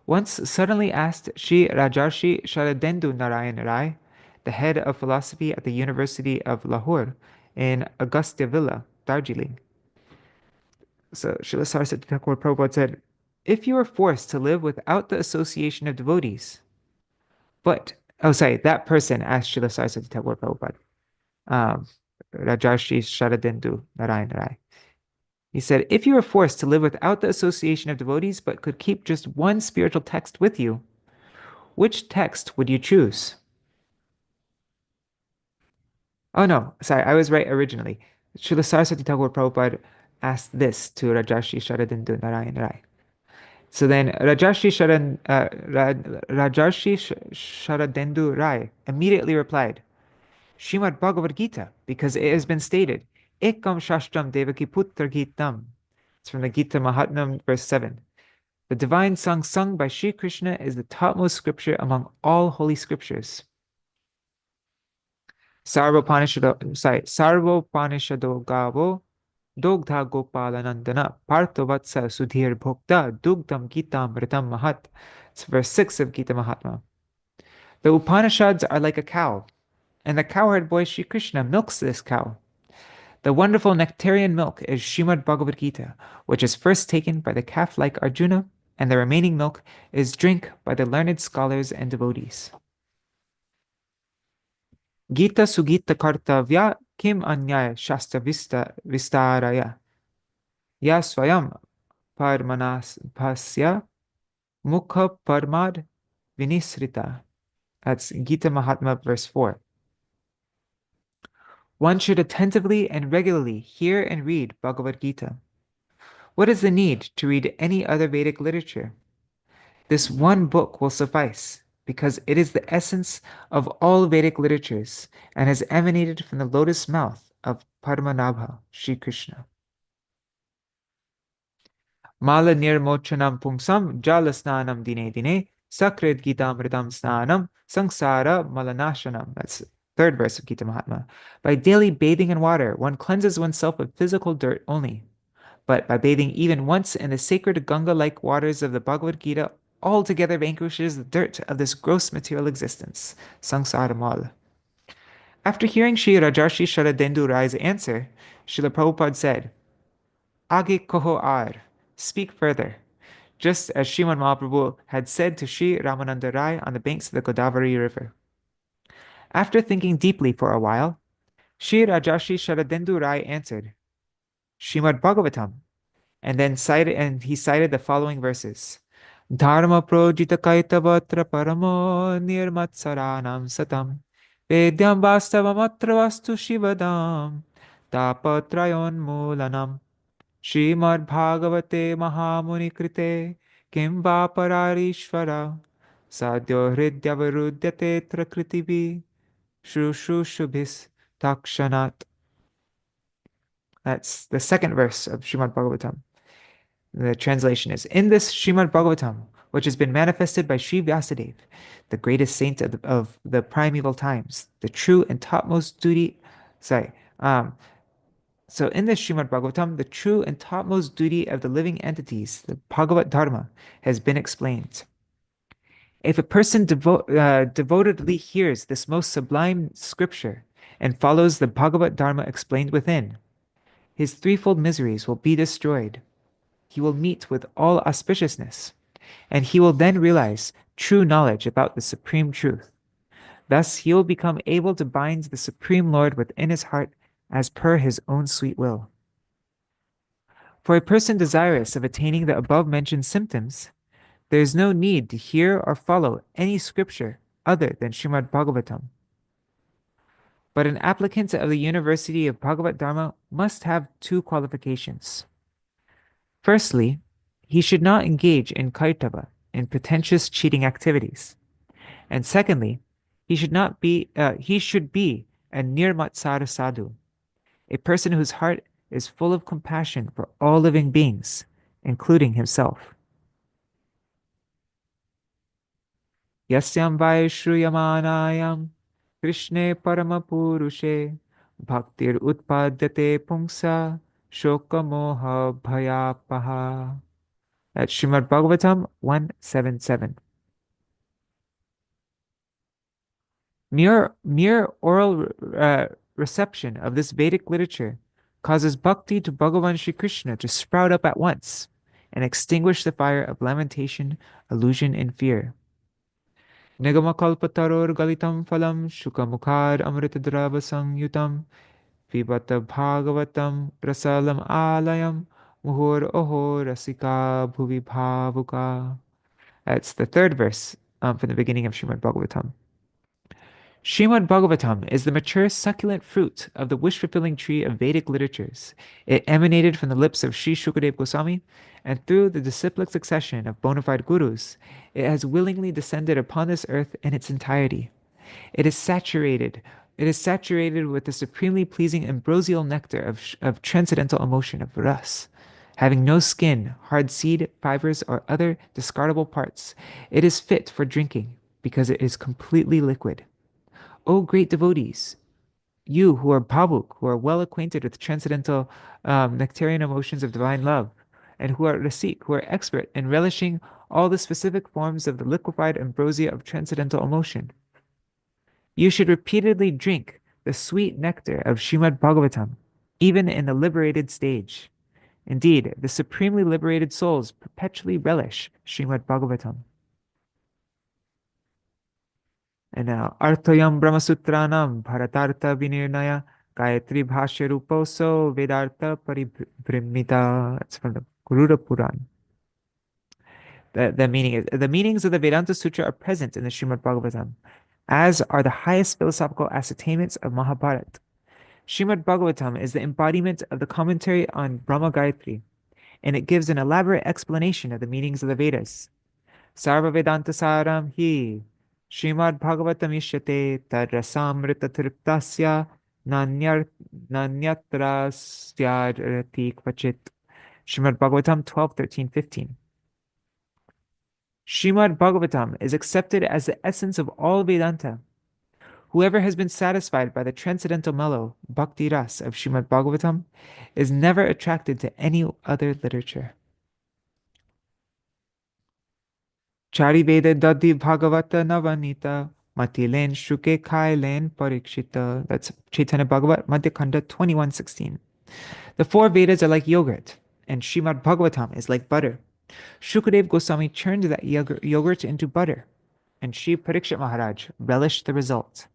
once suddenly asked Sri Rajarshi Sharadendu Narayan Rai, the head of philosophy at the University of Lahore in Agastya Villa, Darjeeling. So Srila Sarasvatī Thakur Prabhupada said, "If you were forced to live without the association of devotees, that person asked Srila Sarasvatī Thakur Prabhupada, Rajarshi Sharadendu Narayan Rai. He said, if you were forced to live without the association of devotees but could keep just one spiritual text with you, which text would you choose?" Oh no, sorry, I was right originally. Srila Sarasvatī Thakur Prabhupada asked this to Rajarshi Sharadendu Narayan Rai. So then Rajarshi Sharadendu Rai immediately replied, Srimad Bhagavad Gita, because it has been stated, Ekam Shastram Devaki Putra Gitam. It's from the Gita Mahatmam, verse 7. The divine song sung by Sri Krishna is the topmost scripture among all holy scriptures. Sarvopanishado Gavo Dogdha Gopalanandana Parthavatsa Sudhir Bhokta Dugdam Gitam Ritam Mahat. It's verse 6 of Gita Mahatma. The Upanishads are like a cow, and the cowherd boy Sri Krishna milks this cow. The wonderful nectarian milk is Srimad Bhagavad Gita, which is first taken by the calf-like Arjuna, and the remaining milk is drink by the learned scholars and devotees. Gita Sugita Kartavya Kim Anyaya Shastra Vistaraya Ya Swayam Parmanas Pasya Mukha Parmad Vinisrita. That's Gita Mahatma, verse 4. One should attentively and regularly hear and read Bhagavad Gita. What is the need to read any other Vedic literature? This one book will suffice, because it is the essence of all Vedic literatures and has emanated from the lotus mouth of Padmanabha, Sri Krishna. Mala nirmochanam pumsam jalasnanam dine dine sakrit gitamritam snanam sangsara malanashanam. That's third verse of Gita Mahatma. By daily bathing in water, one cleanses oneself of physical dirt only. But by bathing even once in the sacred Ganga-like waters of the Bhagavad Gita, altogether vanquishes the dirt of this gross material existence, samsara mala. After hearing Sri Rajarshi Sharadendu Rai's answer, Srila Prabhupada said, Age koho ar, speak further, just as Srimad Mahaprabhu had said to Sri Ramananda Rai on the banks of the Godavari River. After thinking deeply for a while, Sri Rajarshi Sharadendu Rai answered, Srimad Bhagavatam, and then he cited the following verses. Dharma projita kaitavatra paramo nirmatsaranam satam vedyam vastavamatra vastu shivadam tapatrayon mulanam Srimad Bhagavate Mahamuni Krite Kim Vapararishvara Sadyo Hridyavarudyate Trakritivi Shrushubhis Takshanat. That's the second verse of Srimad Bhagavatam. The translation is, in this Srimad Bhagavatam, which has been manifested by Sri Vyasadeva, the greatest saint of the primeval times, the true and topmost duty, so in this Srimad Bhagavatam, the true and topmost duty of the living entities, the Bhagavat Dharma, has been explained. If a person devotedly hears this most sublime scripture and follows the Bhagavat Dharma explained within, his threefold miseries will be destroyed. He will meet with all auspiciousness, and he will then realize true knowledge about the supreme truth. Thus, he will become able to bind the Supreme Lord within his heart as per his own sweet will. For a person desirous of attaining the above-mentioned symptoms, there is no need to hear or follow any scripture other than Srimad Bhagavatam. But an applicant of the University of Bhagavat Dharma must have two qualifications. Firstly, he should not engage in kaitava, in pretentious cheating activities. And secondly, he should be a nirmatsara sadhu, a person whose heart is full of compassion for all living beings, including himself. Yasyam vaishruyamanayam Krishne paramapurushe bhaktir utpadyate pungsa shoka moha bhayapaha. That's Srimad Bhagavatam 177. Mere oral reception of this Vedic literature causes bhakti to Bhagavan Shri Krishna to sprout up at once and extinguish the fire of lamentation, illusion, and fear. Nigamakalpataror galitam phalam shukamukhad amritadrava sangyutam vibata bhagavatam rasalam alayam muhur oho rasika bhuvi bhavuka. That's the third verse from the beginning of Srimad Bhagavatam. Srimad Bhagavatam is the mature succulent fruit of the wish-fulfilling tree of Vedic literatures. It emanated from the lips of Sri Shukadeva Goswami, and through the disciplic succession of bona fide gurus, it has willingly descended upon this earth in its entirety. It is saturated with the supremely pleasing ambrosial nectar of transcendental emotion of ras. Having no skin, hard seed, fibers, or other discardable parts, it is fit for drinking because it is completely liquid. O great devotees, you who are bhavuk, who are well acquainted with transcendental nectarian emotions of divine love, and who are rasik, who are expert in relishing all the specific forms of the liquefied ambrosia of transcendental emotion, you should repeatedly drink the sweet nectar of Srimad Bhagavatam, even in the liberated stage. Indeed, the supremely liberated souls perpetually relish Srimad Bhagavatam. And now, Arthayam Brahmasutranam Bharatartha Vinirnaya Gayatri Bhashya Ruposo Vedartha Paribhrimita. That's from the Garuda Puran. The meanings of the Vedanta Sutra are present in the Srimad Bhagavatam, as are the highest philosophical ascertainments of Mahabharata. Srimad Bhagavatam is the embodiment of the commentary on Brahma Gayatri, and it gives an elaborate explanation of the meanings of the Vedas. Sarva Vedanta Saram Hi Srimad Bhagavatam Ishyate Tadrasamrita Triptasya Nanyatrasyarati Kvachit. Srimad Bhagavatam 12, 13, 15. Srimad Bhagavatam is accepted as the essence of all Vedanta. Whoever has been satisfied by the transcendental mellow, bhakti ras of Srimad Bhagavatam is never attracted to any other literature. Chari Veda Dadi Bhagavata Navanita Matilen Shuke Kailen Parikshita. That's Chaitanya Bhagavat Madhyakanda 21:16. The four Vedas are like yogurt, and Srimad Bhagavatam is like butter. Shukadeva Goswami churned that yogurt into butter, and Sri Parikshit Maharaj relished the result.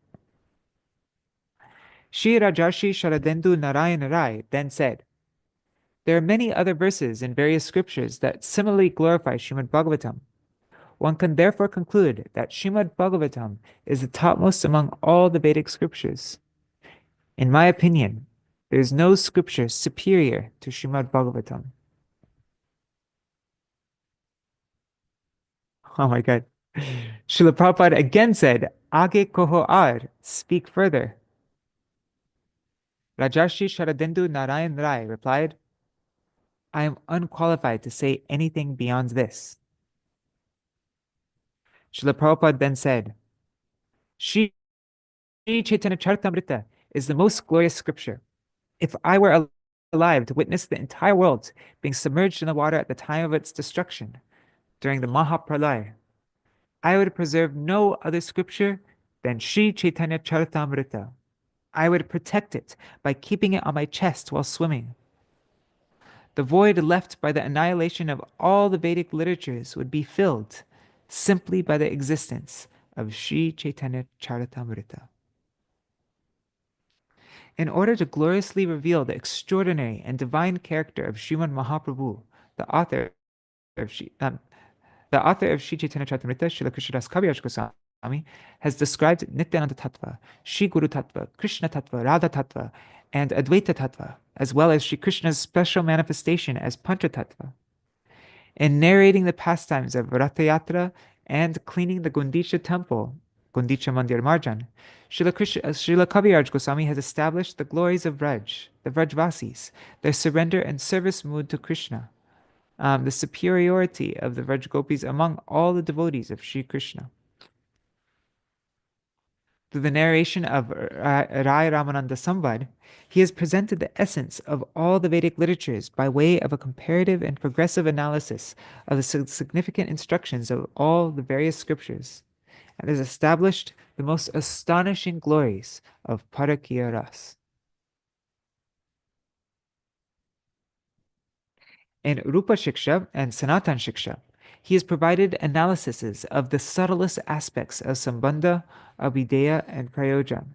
Sri Rajarshi Sharadendu Narayan Rai then said, there are many other verses in various scriptures that similarly glorify Srimad Bhagavatam. One can therefore conclude that Srimad Bhagavatam is the topmost among all the Vedic scriptures. In my opinion, there is no scripture superior to Srimad Bhagavatam. Oh my God. Śrīla Prabhupāda again said, Age koho ar, speak further. Rajarshi Sharadendu Narayan Rai replied, I am unqualified to say anything beyond this. Śrīla Prabhupāda then said, Shri Chaitanya Charitamrita is the most glorious scripture. If I were alive to witness the entire world being submerged in the water at the time of its destruction, during the Mahapralaya, I would preserve no other scripture than Shri Chaitanya Charitamrita. I would protect it by keeping it on my chest while swimming. The void left by the annihilation of all the Vedic literatures would be filled simply by the existence of Shri Chaitanya Charitamrita. In order to gloriously reveal the extraordinary and divine character of Srimad Mahaprabhu, the author of Shri Chaitanya Charitamrita, Srila Krishnadas Kaviraj Goswami, has described Nityananda Tattva, Shri Guru Tattva, Krishna Tattva, Radha Tattva, and Advaita Tattva, as well as Shri Krishna's special manifestation as Pancha Tattva. In narrating the pastimes of Ratha Yatra and cleaning the Gundicha temple, Gundicha Mandir Marjan, Srila Kaviraj Goswami has established the glories of Vraj, the Vrajvasis, their surrender and service mood to Krishna, the superiority of the Vraj Gopis among all the devotees of Sri Krishna. Through the narration of Rai Ramananda Samvad, he has presented the essence of all the Vedic literatures by way of a comparative and progressive analysis of the significant instructions of all the various scriptures, and has established the most astonishing glories of Parakya Ras. In Rupa Shiksha and Sanatan Shiksha, he has provided analyses of the subtlest aspects of Sambandha, Abhideya, and Prayoja.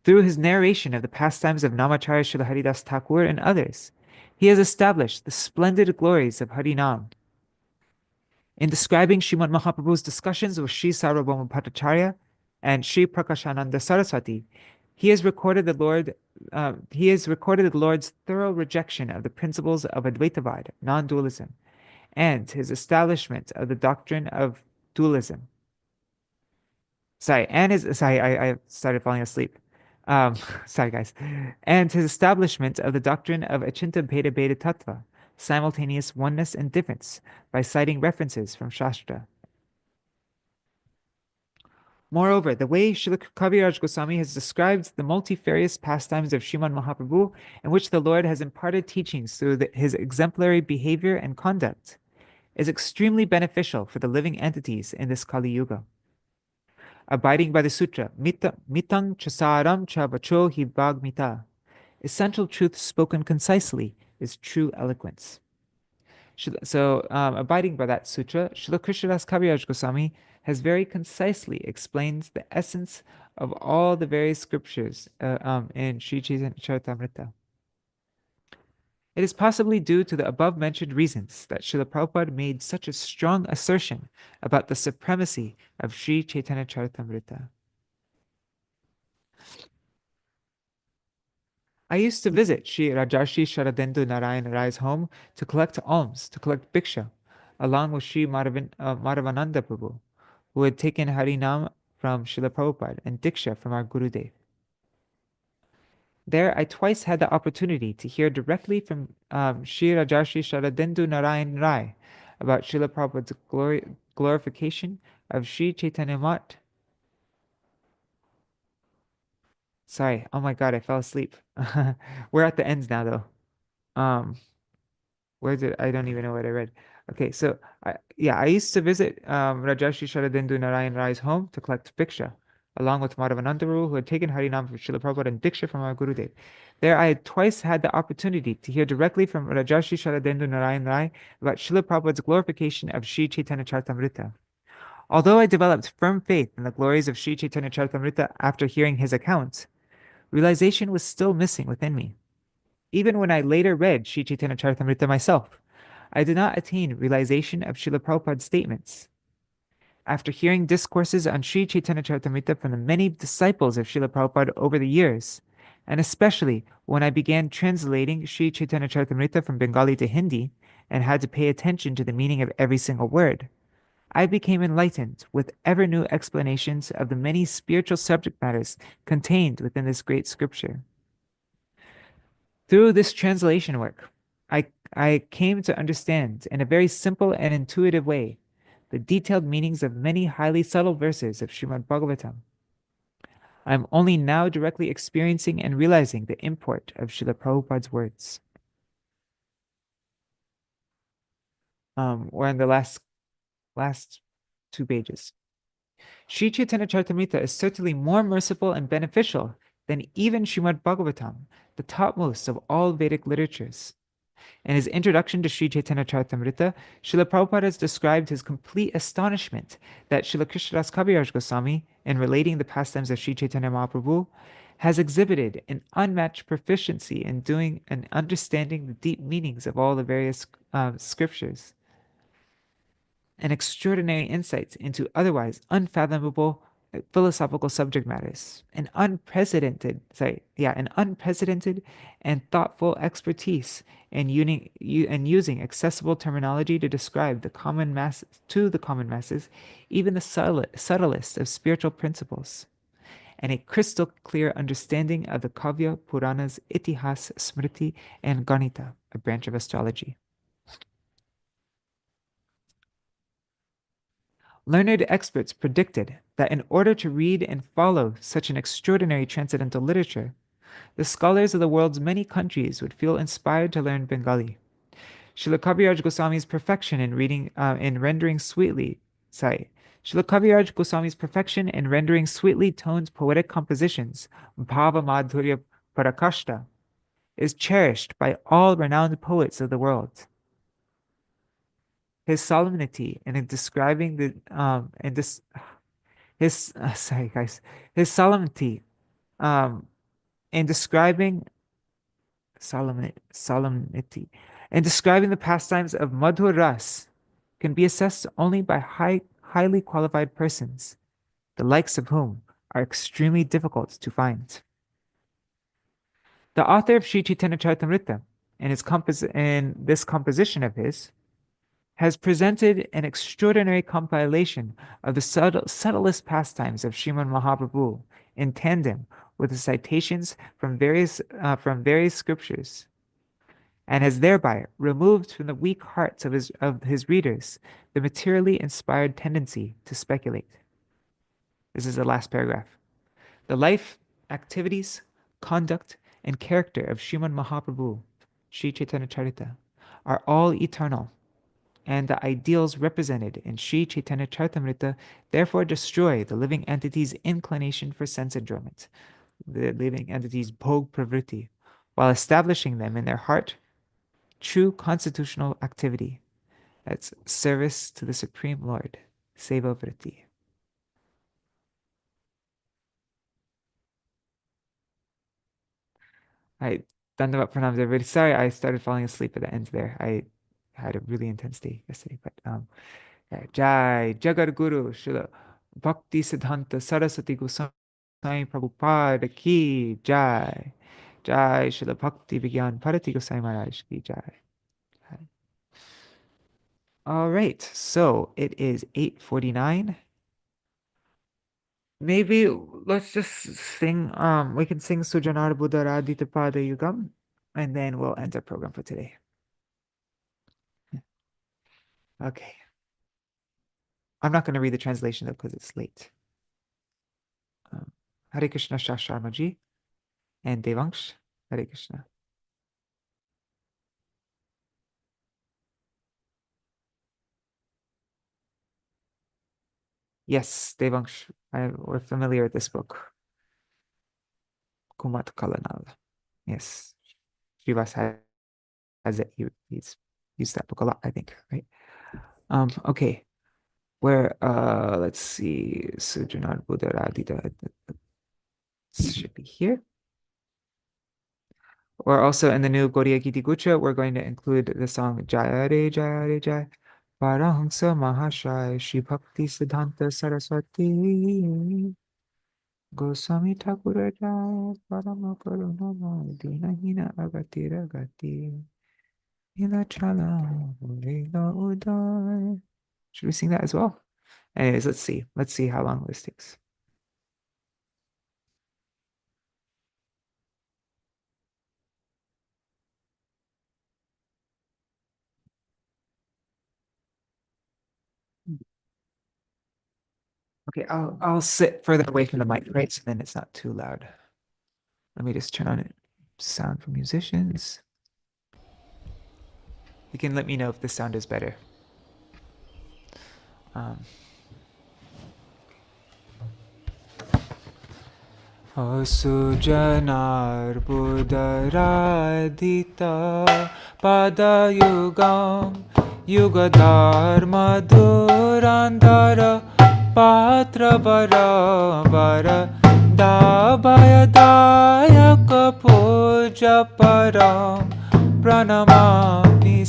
Through his narration of the pastimes of Namacharya Srila Haridas Thakur and others, he has established the splendid glories of Harinam. In describing Srimad Mahaprabhu's discussions with Sri Sarvabhauma Bhattacharya and Sri Prakashananda Sarasvatī, he has recorded the Lord's thorough rejection of the principles of Advaitavad, non-dualism, and his establishment of the doctrine of dualism. I started falling asleep. Sorry, guys. And his establishment of the doctrine of Achinta Bheda Bheda Tattva, simultaneous oneness and difference, by citing references from Shastra. Moreover, the way Srila Kaviraj Goswami has described the multifarious pastimes of Srimad Mahaprabhu, in which the Lord has imparted teachings through his exemplary behavior and conduct, is extremely beneficial for the living entities in this Kali Yuga. Abiding by the sutra, mitang chasaram cha vacho hi bhagmita, essential truth spoken concisely is true eloquence. So, abiding by that sutra, Srila Krishnadas Kaviraj Goswami has very concisely explained the essence of all the various scriptures in Sri Chaitanya Charitamrita. It is possibly due to the above-mentioned reasons that Srila Prabhupada made such a strong assertion about the supremacy of Sri Chaitanya Charitamrita. I used to visit Sri Rajarshi Sharadendu Narayan Rai's home to collect alms, to collect bhiksha, along with Sri Madhavananda Prabhu, who had taken Harinam from Srila Prabhupada and Diksha from our Gurudev. There, I twice had the opportunity to hear directly from Sri Rajarshi Sharadendu Narayan Rai about Srila Prabhupada's glorification of Sri Chaitanya Mat. Sorry, oh my god, I fell asleep. We're at the ends now, though. I don't even know what I read. Okay, so I used to visit Rajarshi Sharadendu Narayan Rai's home to collect bhiksha, along with Madhavananda Prabhu, who had taken Harinam from Srila Prabhupada and Diksha from our Gurudev. There, I had twice had the opportunity to hear directly from Rajarshi Sharadendu Narayan Rai about Srila Prabhupada's glorification of Sri Chaitanya Charitamrita. Although I developed firm faith in the glories of Sri Chaitanya Charitamrita after hearing his account, realization was still missing within me. Even when I later read Sri Chaitanya Charitamrita myself, I did not attain realization of Srila Prabhupada's statements. After hearing discourses on Sri Chaitanya Charitamrita from the many disciples of Srila Prabhupada over the years, and especially when I began translating Sri Chaitanya Charitamrita from Bengali to Hindi and had to pay attention to the meaning of every single word, I became enlightened with ever new explanations of the many spiritual subject matters contained within this great scripture. Through this translation work, I came to understand in a very simple and intuitive way the detailed meanings of many highly subtle verses of Srimad Bhagavatam. I am only now directly experiencing and realizing the import of Srila Prabhupada's words. We're in the last 2 pages. Sri Chaitanya Charitamrita is certainly more merciful and beneficial than even Srimad Bhagavatam, the topmost of all Vedic literatures. In his introduction to Sri Chaitanya Charitamrita, Srila Prabhupada has described his complete astonishment that Srila Krishnadas Kaviraj Goswami, in relating the pastimes of Sri Chaitanya Mahaprabhu, has exhibited an unmatched proficiency in doing and understanding the deep meanings of all the various scriptures, and extraordinary insights into otherwise unfathomable philosophical subject matters, an unprecedented and thoughtful expertise in using accessible terminology to describe the common masses, even the subtlest of spiritual principles, and a crystal clear understanding of the Kavya, Puranas, Itihas, Smriti, and Ganita, a branch of astrology. Learned experts predicted that in order to read and follow such an extraordinary transcendental literature, the scholars of the world's many countries would feel inspired to learn Bengali. Srila Kaviraj Goswami's perfection in rendering sweetly toned poetic compositions, Bhava Madhurya Parakashta, is cherished by all renowned poets of the world. His solemnity in describing the his solemnity in describing the pastimes of Madhur Ras can be assessed only by highly qualified persons, the likes of whom are extremely difficult to find. The author of Sri Chaitanya Charitamrita, in this composition of his, has presented an extraordinary compilation of the subtlest pastimes of Srimad Mahaprabhu in tandem with the citations from various scriptures, and has thereby removed from the weak hearts of his readers the materially inspired tendency to speculate. This is the last paragraph. The life, activities, conduct, and character of Srimad Mahaprabhu, Sri Chaitanya Charita, are all eternal, and the ideals represented in Sri Chaitanya Charitamrita therefore destroy the living entity's inclination for sense enjoyment, the living entity's bhog pravritti, while establishing them in their heart true constitutional activity. That's service to the Supreme Lord, seva vritti. Dandavat pranams, everybody. Sorry, I started falling asleep at the end there. I had a really intense day yesterday, but Jai Jagat Guru Śrīla Bhaktisiddhānta Sarasvatī Gosvāmī Prabhupāda ki Jai. Jai Śrīla Bhakti Vijñāna Bhāratī Gosvāmī Mahārāja ki Jai. All right, so it is 8:49. Maybe let's just sing, we can sing Sujanar Buddha Radhita Pada Yugam, and then we'll end our program for today. Okay. I'm not going to read the translation though, because it's late. Hare Krishna Shah Sharmaji and Devangsh. Hare Krishna. Yes, Devangsh, we're familiar with this book. Kumat Kalanal. Yes. Srivas has it. He's used that book a lot, I think, right? Okay. Where, let's see, Sujanar Buddha Radhita should be here. Or also in the new Gaudiya Giti Gucha, we're going to include the song Jaya Re Jaya Re Jaya Paramahamsa Mahāshaya Śrī Bhaktisiddhānta Sarasvatī Gosvāmī Thakur Jaya Parama Karunama Dinahina Agati Ragati Hila Chala Hila Udai. Should we sing that as well? Anyways, let's see. Let's see how long this takes. Okay, I'll sit further away from the mic, right? So then it's not too loud. Let me just turn on sound for musicians. You can let me know if the sound is better. Sujanar Buddha Radhita Padayugam Yugadharma Durandhara Patra Vara Vara Dabhayadayaka Puja Param Pranamami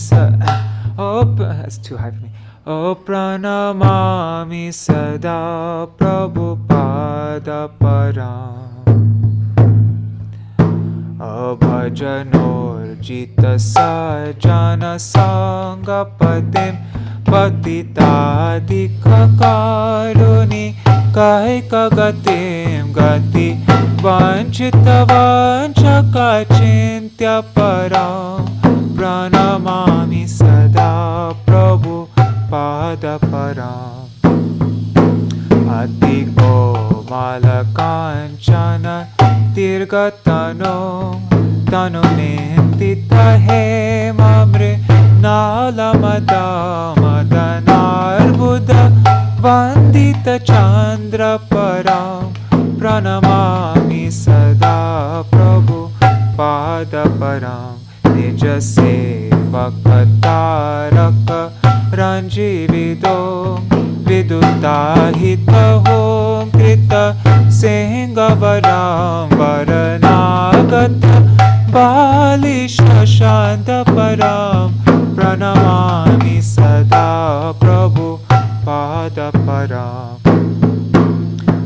that's too high for me. Pranamami Sada Prabhupada Param Bhajanorjita Sajana Sangapatim Patitadika Karuni Kaika Gatim Gati Vanchita Vanchaka Chintya Param Pranamami Sada Prabhupada Param Adiko Malakanchana Tirgatano Tanunintita Hemamre Nalamada Madanar Buddha Vandita Chandra Param Pranamami Sada Prabhupada Param Nija Sevakataraka Ranjivido Vidutahita Hom Krita Singavaram Varanagata Bali Shashanta Param Pranamami Sada Prabhupada param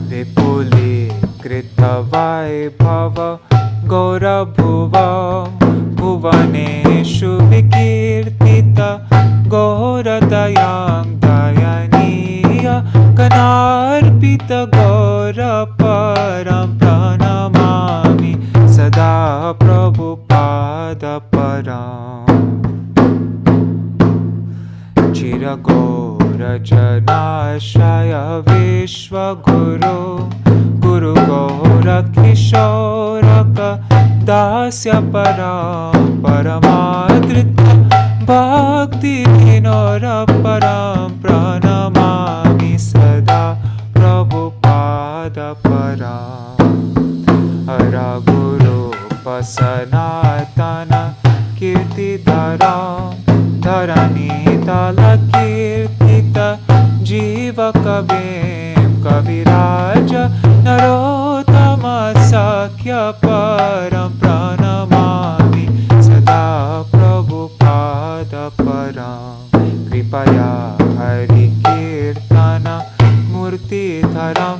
Vipulikrita vaibhava Gaura bhuva Bhuvaneshu vikirtita Gaura dayang dayaniya Ganarpita Gaura param Pranamami Sada Prabhupada param Chira Gaura Janashaya Vishwaguru Guru Gaura Kishoraka Dasya Param Paramadrita Bhakti Vinora Param Pranamami Sada Prabhupada Param Hara Guru Pasanatana Kirti Dharam Dharani Tala Kirtita Jiva Kavim Kaviraja Narottama Sakya Param Pranamami Sada Prabhupada Param Kripaya Hari Kirtana Murti Dharam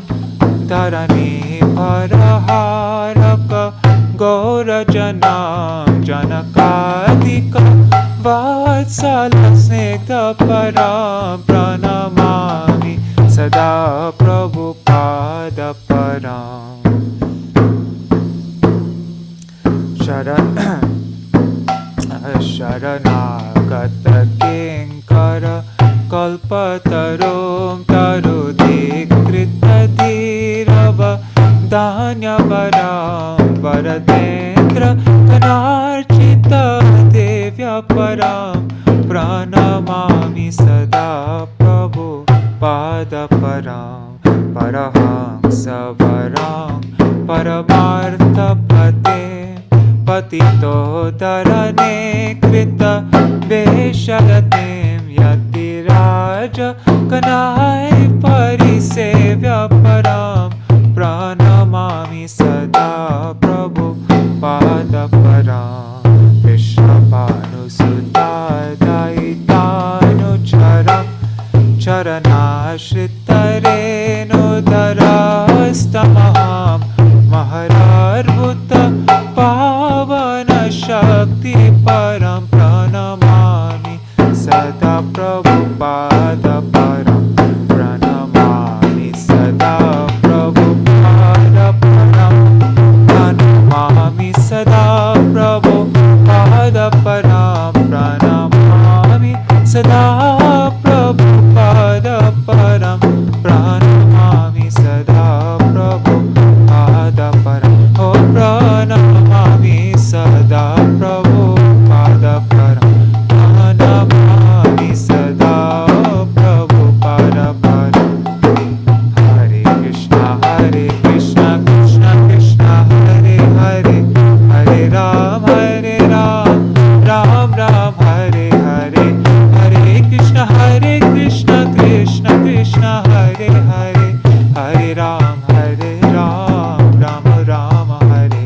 Dharani Paraharaka Gaura Janam Janakadika Vatsala Snigdha Param Pranamami Sada Prabhupada Param Sharanagata Kinkara Kalpatarum Tarudikrita Dhirava Dhanyavaram Varadendra Kanarchita Devya Param Pranamami Sada Prabhupada Param Parahamsa Varam Paramartha Pate Patito Dharane Krita Veshalatim Yatiraja Kanai Parisevya Param Pranamami Sada Prabhupada Param Vishnapanusutta Daitanucharam Charanashritareno Dharastamaham Mahararvuta Pavana Shakti Param Pranamami Sada Prabhupada Param Pranamami Sada Prabhupada Param Pranamami Sada Prabhupada Param Pranamami Sada Prabhupada Param Pranamami Sada Prabhupada Param Oh Pranamami Sada Prabhupada Param Pranamami Sada Prabhupada Param Hare Krishna Krishna Krishna Hare Hare Hare Ram Ram Ram Hare Hare Hare Krishna Krishna Krishna Hare Hare Hare Ram Ram Ram Hare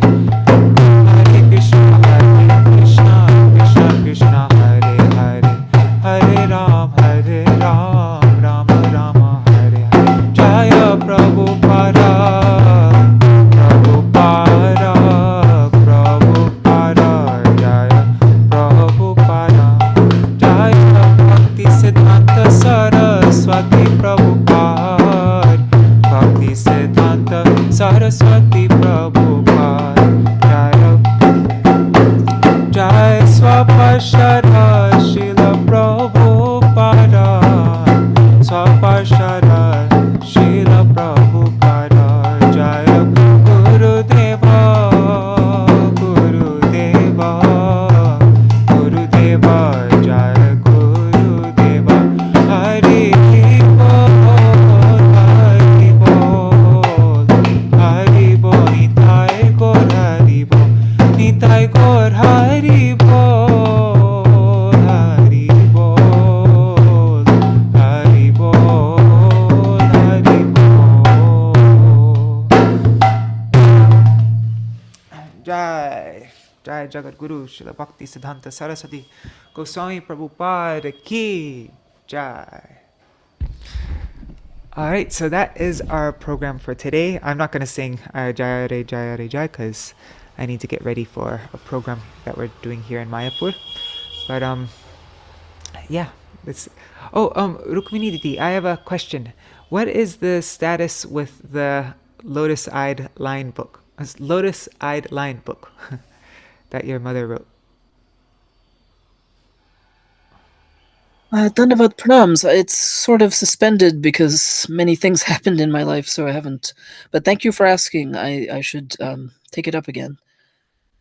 Hare Krishna Krishna Krishna Hare Hare Hare Ram Ram Hare Hare Jaya Prabhupada Prabhupada Prabhupada Jaya Prabhupada Jaya Bhaktisiddhānta Sarasvatī Prabhupāda Bhaktisiddhānta Sarasvatī Prabhupāda Jaya Swapashara Śrīla Prabhupāda Swapashara Śrīla Prabhupāda Jaya Gurudeva Gurudeva Gurudeva Jaya Gurudeva Hari Bol Hari Bol Hari Bol Nitai Gaur Hari Bol Nitai Gaur Hari Bol Hari Bol Hari Bol Hari Bol Jai Jai Jagat Guru Śrīla Bhaktisiddhānta Sarasvatī Gosvāmī Prabhupāda ki Jai. All right, so that is our program for today. I'm not going to sing Jaya Re Jaya Re Jai because I need to get ready for a program that we're doing here in Mayapur. But yeah, this. Oh, Rukmini Diti, I have a question. What is the status with the Lotus-Eyed Line book? Lotus-Eyed Line book that your mother wrote. Dandavat pranams. It's sort of suspended because many things happened in my life, so I haven't. But thank you for asking. I should take it up again.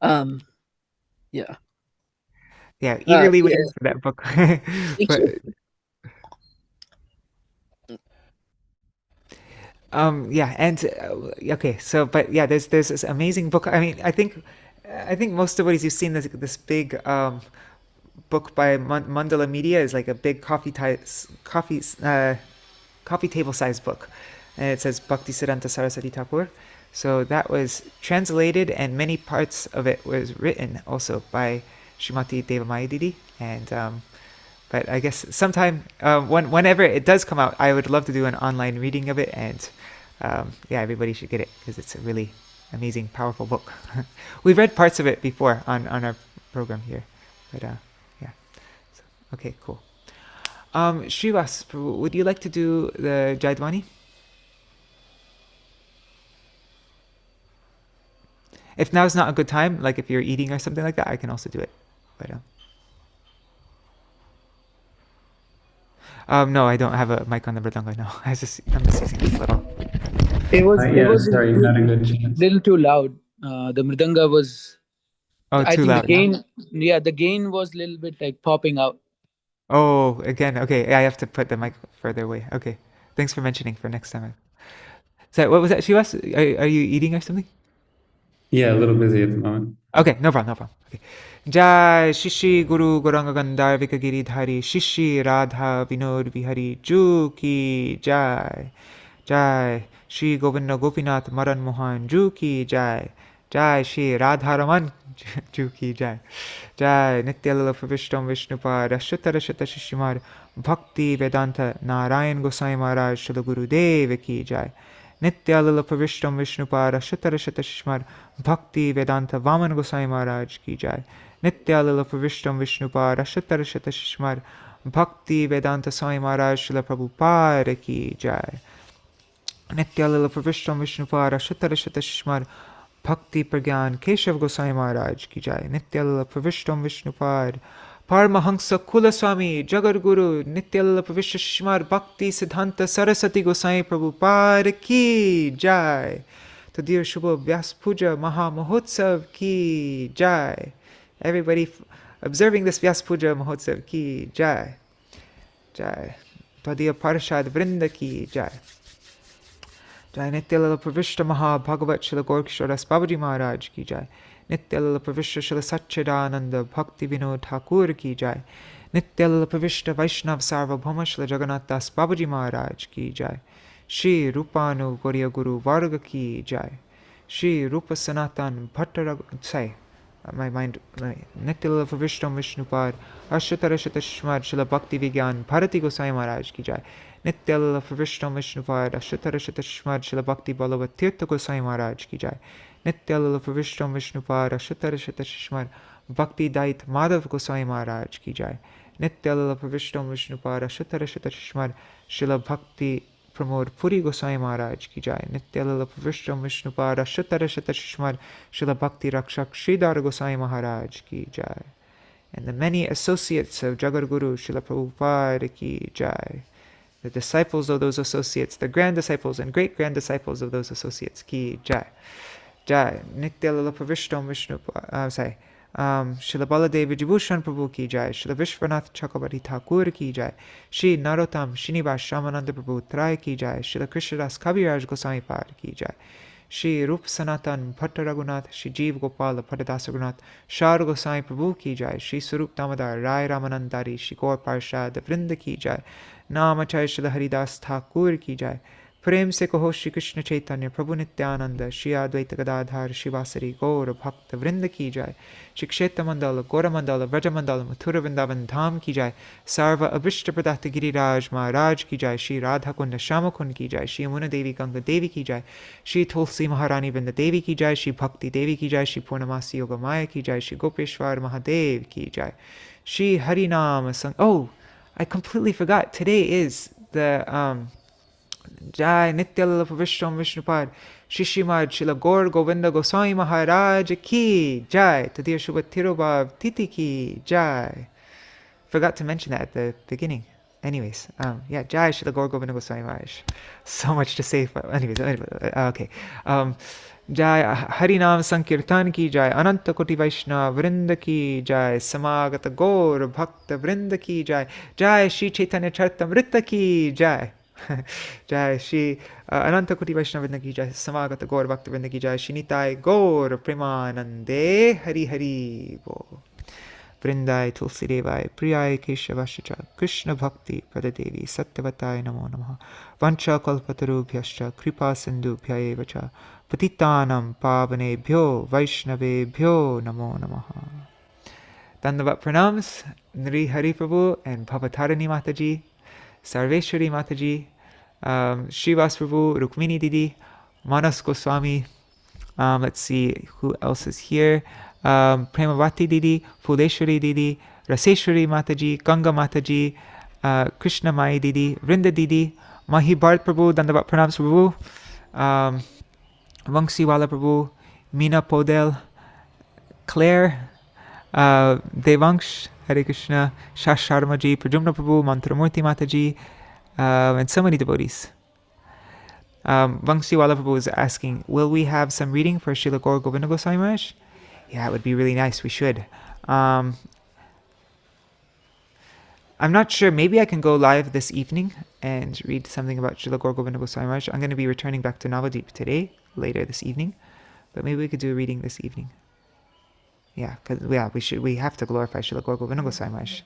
Yeah. Yeah, eagerly yeah. waiting for that book. Thank you. Yeah, and okay, so but yeah, there's this amazing book. I mean, I think most of what you've seen this big book by Mandala Media is like a big coffee table sized book, and it says Bhaktisiddhānta Sarasvatī Thakur. So that was translated, and many parts of it was written also by Srimati Devamaya Didi. And but I guess sometime whenever it does come out, I would love to do an online reading of it, and yeah, everybody should get it because it's a really amazing, powerful book. We've read parts of it before on our program here, but yeah. So, okay, cool. Srivas, would you like to do the Jaidwani? If now's not a good time, like if you're eating or something like that, I can also do it. But no, I don't have a mic on the mridanga. No, I'm just using this little. It was sorry, not a good chance. little too loud. The mridanga was. Oh, I too think loud. the gain. Yeah, the gain was a little bit like popping out. Oh, again. Okay, I have to put the mic further away. Okay, thanks for mentioning for next time. So what was that? Srivas, are you eating or something? Yeah, a little busy at the moment. Okay, no problem. Okay. Jai Shishi Guru Gauranga Gandhar Vikagiri Dhari Shishi Radha Vinod Vihari Ju Ki Jai. Jai Shri Govinda Gopinath Maran Mohan Ju Ki Jai. Jai Shri Radha Raman Ju Ki Jai. Jai Nityalala Pravishtam Vishnupad Ashutara Shata Shishimar Bhakti Vedanta Narayan Gosai Maharaj Srila Gurudev Ki Jai. Nityalala Pravishtam Vishnupad Ashutara Shata Shishimar Bhakti Vedanta Vaman Gosai Maharaj Ki Jai. Nityalala Pravishtam Vishnupad Ashutara Shata Shishimar Bhakti Vedanta Sai Maharaj Srila Prabhupada Ki Jai. Nityalala Pravishtam Vishnupad Ashutara Shata Shishimar Bhakti Pragyan Keshav Gosai Maharaj Ki Jai. Nityalala Pravishtam Vishnupad Paramahansa Kulaswami Jagadguru Nityalala Pravishta Shishimar Bhaktisiddhānta Sarasvatī Gosvāmī Prabhupāda Ki Jai. To dear Shubha Vyas Puja Maha Mahotsav Ki Jai. Everybody observing this Vyas Puja Mahotsav Ki Jai. Jai. Tadiya Parashad Vrinda Ki Jai. Jai Nityalala Pravishta Maha Bhagavat Srila Gaurkishoras Babaji Maharaj Ki Jai. Nityalala Pravishta Srila Satchidananda Bhakti Vinod Thakur Ki Jai. Nityalala Pravishta Vaishnav Sarvabhauma Srila Jagannath Das Babaji Maharaj Ki Jai. Shri Rupanu Gauriya Guru Varga Ki Jai. Shri Rupa Sanatan Bhattarag... Say, my mind... Nityalala Pravishtam Vishnupad Ashatara Shatashmad Śrīla Bhakti Vijñāna Bhāratī Gosvāmī Mahārāja Ki Jai. Nityalala Pravishtam Vishnupad Ashatara Shatashmad Śrīla Bhakti Balavat Gosvāmī Mahārāja Ki Jai. Nityalala Pravishtam Vishnupad Ashatara Shatashmad Bhakti Dait Madhav Gosvāmī Mahārāja Ki Jai. Nityalala Pravishtam Vishnupad Ashatara Shatashmad Śrīla Bhakti Pramod Puri Gosvāmī Mahārāja Ki Jai. Nityalala Pravishtam Vishnupad Ashatara Shatashmad Śrīla Bhakti Rakshak Sridhar Gosvāmī Mahārāja Ki Jai. And the many associates of Jagadguru Śrīla Prabhupada Ki Jai. The disciples of those associates, the grand disciples and great grand disciples of those associates Ki Jai. Jai. Nityalala Pravishtam Vishnupad... Śrīla Baladev Vijibhushan Prabhu Ki Jai. Śrīla Vishwanath Chakravarti Thakur Ki Jai. Shri Narottam Srinivas Shamananda Prabhu Trai Ki Jai. Śrīla Krishnadas Kaviraj Goswami Pad Ki Jai. Shri Rup Sanatan Bhatta Raghunath Shri Jeev Gopal Padadasa Raghunath Shar Goswami Prabhu Ki Jai. Shri Sarup Damodar Rai Ramanandari Shri Gaur Parshad Vrinda Ki Jai. Namachay Śrīla Haridas Thakur Ki Jai. Prem se kaho Shri Krishna Chaitanya Prabhu Nityananda Shri Advaita Gadadhar Shivasari Gaura Bhakta Vrinda ki jai. Shri Kshetra Mandala Gora Mandala Vraja Mandala Mathura Vrindavan Dham ki jai. Sarva Abhishta Pradata Giriraj Maharaj ki jai. Shri Radha Kunda Shama Kund ki jai. Shri Yamuna Devi Ganga Devi ki jai. Shri Tulsi Maharani Vrinda Devi ki jai. Shri Bhakti Devi ki jai. Shri Purnamasi Yoga Maya ki jai. Shri Gopeshwar Mahadev ki jai. Shri Harinam Sang. Oh, I completely forgot. Today is the Jai Nityalala Vishwam Vishnupad Shri Srimad Śrīla Gaur Govinda Gosvāmī Mahārāja ki jai. Tadir Shubha Tirobhav Titi ki jai. Forgot to mention that at the beginning. Anyways, yeah, Jai Śrīla Gaur Govinda Gosvāmī Mahārāja. So much to say, but anyways, okay. Jai Harinam Sankirtan ki jai. Ananta Koti Vaishnava Vrinda ki jai. Samagata Gaur Bhakta Vrinda ki jai. Jai Shri Chaitanya Charitamrita ki jai. Jai Shri Ananta Koti Vaishnava Vrinda ki jai. Samagata Gaur Bhakta Vrinda ki jai. Shri Nitai Gaur Premanande Hari Hari Bo. Vrindai Tulsi Devai Priyai Keshavashacha Krishna Bhakti Pradadevi Satyavatai Namo Namaha Vancha Kalpatarubhyascha Kripa Sindhubhya Evacha Patitanam Pavanebhyo Vaishnavebhyo Namo Namaha. Dandavat Pranams, Nri Hari Prabhu and Bhavatarani Mataji, Sarveshwari Mataji, Srivas Prabhu, Rukmini Didi, Manas Goswami, let's see who else is here. Premavati Didi, Fuleshwari Didi, Raseshwari Mataji, Ganga Mataji, Krishna Mai Didi, Vrinda Didi, Mahi Bharat Prabhu, Dandavat Pranams Prabhu, Vangsiwala Prabhu, Meena Podel, Claire, Devangsh, Hare Krishna, Shash Sharmaji, Prajumna Prabhu, Mantramurti Mataji, and so many devotees. Vangsiwala Prabhu is asking, will we have some reading for Śrīla Gaur Govinda Gosvāmī Mahārāja? Yeah, it would be really nice. We should. I'm not sure. Maybe I can go live this evening and read something about Śrīla Gaur Govinda Gosvāmī Mahārāja. I'm going to be returning back to Navadvip today, later this evening. But maybe we could do a reading this evening. Yeah, because we have to glorify Śrīla Gaur Govinda Gosvāmī Mahārāja.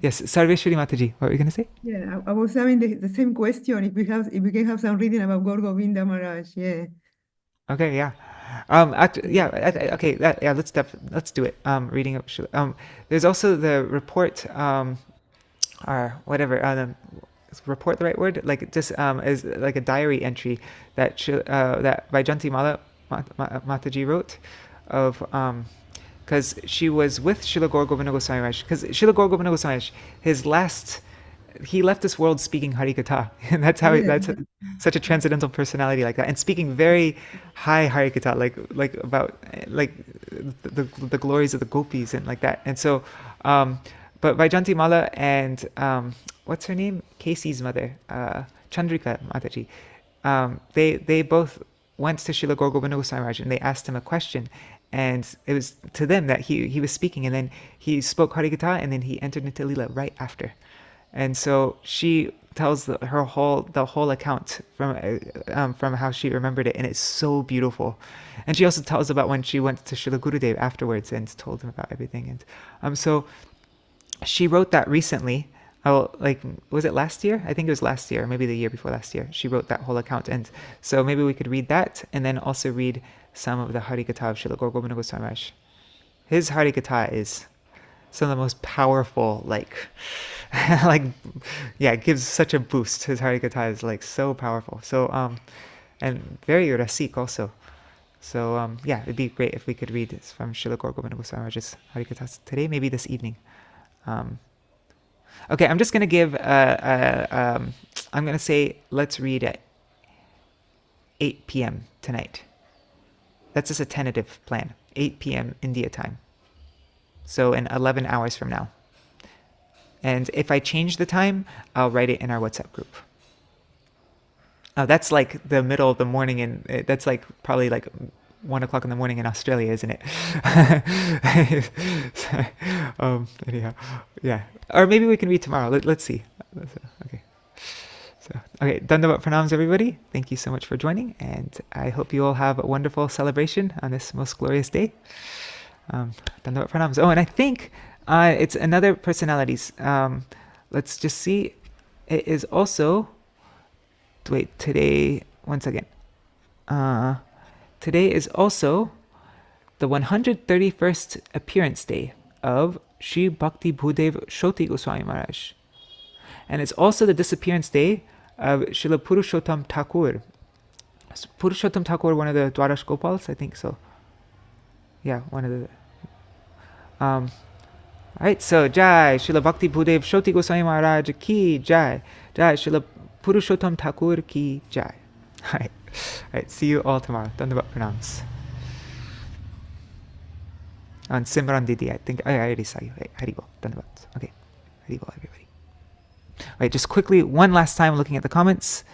Yes, Sarveshwari Mataji, what were you going to say? Yeah, I was having the same question. If we can have some reading about Gaur Govinda Maharaj, yeah. Okay, yeah. Let's do it. Reading up. There's also the report, or whatever. Is report the right word? Like just is like a diary entry that that Vaijanti Mataji wrote of because she was with Śrīla Gaur Govinda Gosvāmī Mahārāja. Because Śrīla Gaur Govinda Gosvāmī Mahārāja, he left this world speaking Harikatha, and that's how that's such a transcendental personality like that, and speaking very high Harikatha, like about like the glories of the gopis and like that. And so, but Vaijanti Mala and what's her name? Casey's mother, Chandrika Mataji, they both went to Śrīla Gaur Govinda Gosvāmī Mahārāja and they asked him a question. And it was to them that he was speaking, and then he spoke Harikatha, and then he entered into Lila right after. And so she tells the whole account from how she remembered it, and it's so beautiful. And she also tells about when she went to Srila Gurudev afterwards and told him about everything. And so she wrote that recently. Was it last year? I think it was last year, maybe the year before last year. She wrote that whole account, and so maybe we could read that, and then also read some of the Harikatha of Śrīla Gaur Govinda Gosvāmī Mahārāja. His Harikatha is some of the most powerful, it gives such a boost. His Harikatha is like so powerful. So, and very rasik also. So, it'd be great if we could read this from Śrīla Gaur Govinda Gosvāmī Mahārāja's Harikatha today, maybe this evening. Okay, I'm just going to give, I'm going to say, let's read at 8 p.m. tonight. That's just a tentative plan, 8 p.m. India time. So in 11 hours from now. And if I change the time, I'll write it in our WhatsApp group. Oh, that's like the middle of the morning, and that's like probably like 1 o'clock in the morning in Australia, isn't it? Anyhow, yeah. Or maybe we can read tomorrow. Let's see. Okay. So, okay, Dandavat Pranams, everybody. Thank you so much for joining, and I hope you all have a wonderful celebration on this most glorious day. Dandavat Pranams. Oh, and I think it's another personalities. Let's just see. It is also wait, today, one second. Today is also the 131st appearance day of Sri Bhakti Bhudev Shoti Goswami Maharaj. And it's also the disappearance day of Srila Purushottam Thakur. Is Purushottam Thakur one of the Dwarash Gopals? I think so. Yeah, one of the... Alright, so Jai, Srila Bhakti Bhudev Shoti Goswami Maharaj ki Jai. Jai, Srila Purushottam Thakur ki Jai. Alright, see you all tomorrow. Dandavat pranams. And Simran Didi, I think I already saw you. Hey, Haribol, Dandavat. Okay, Haribol, everybody. Alright, just quickly, one last time looking at the comments.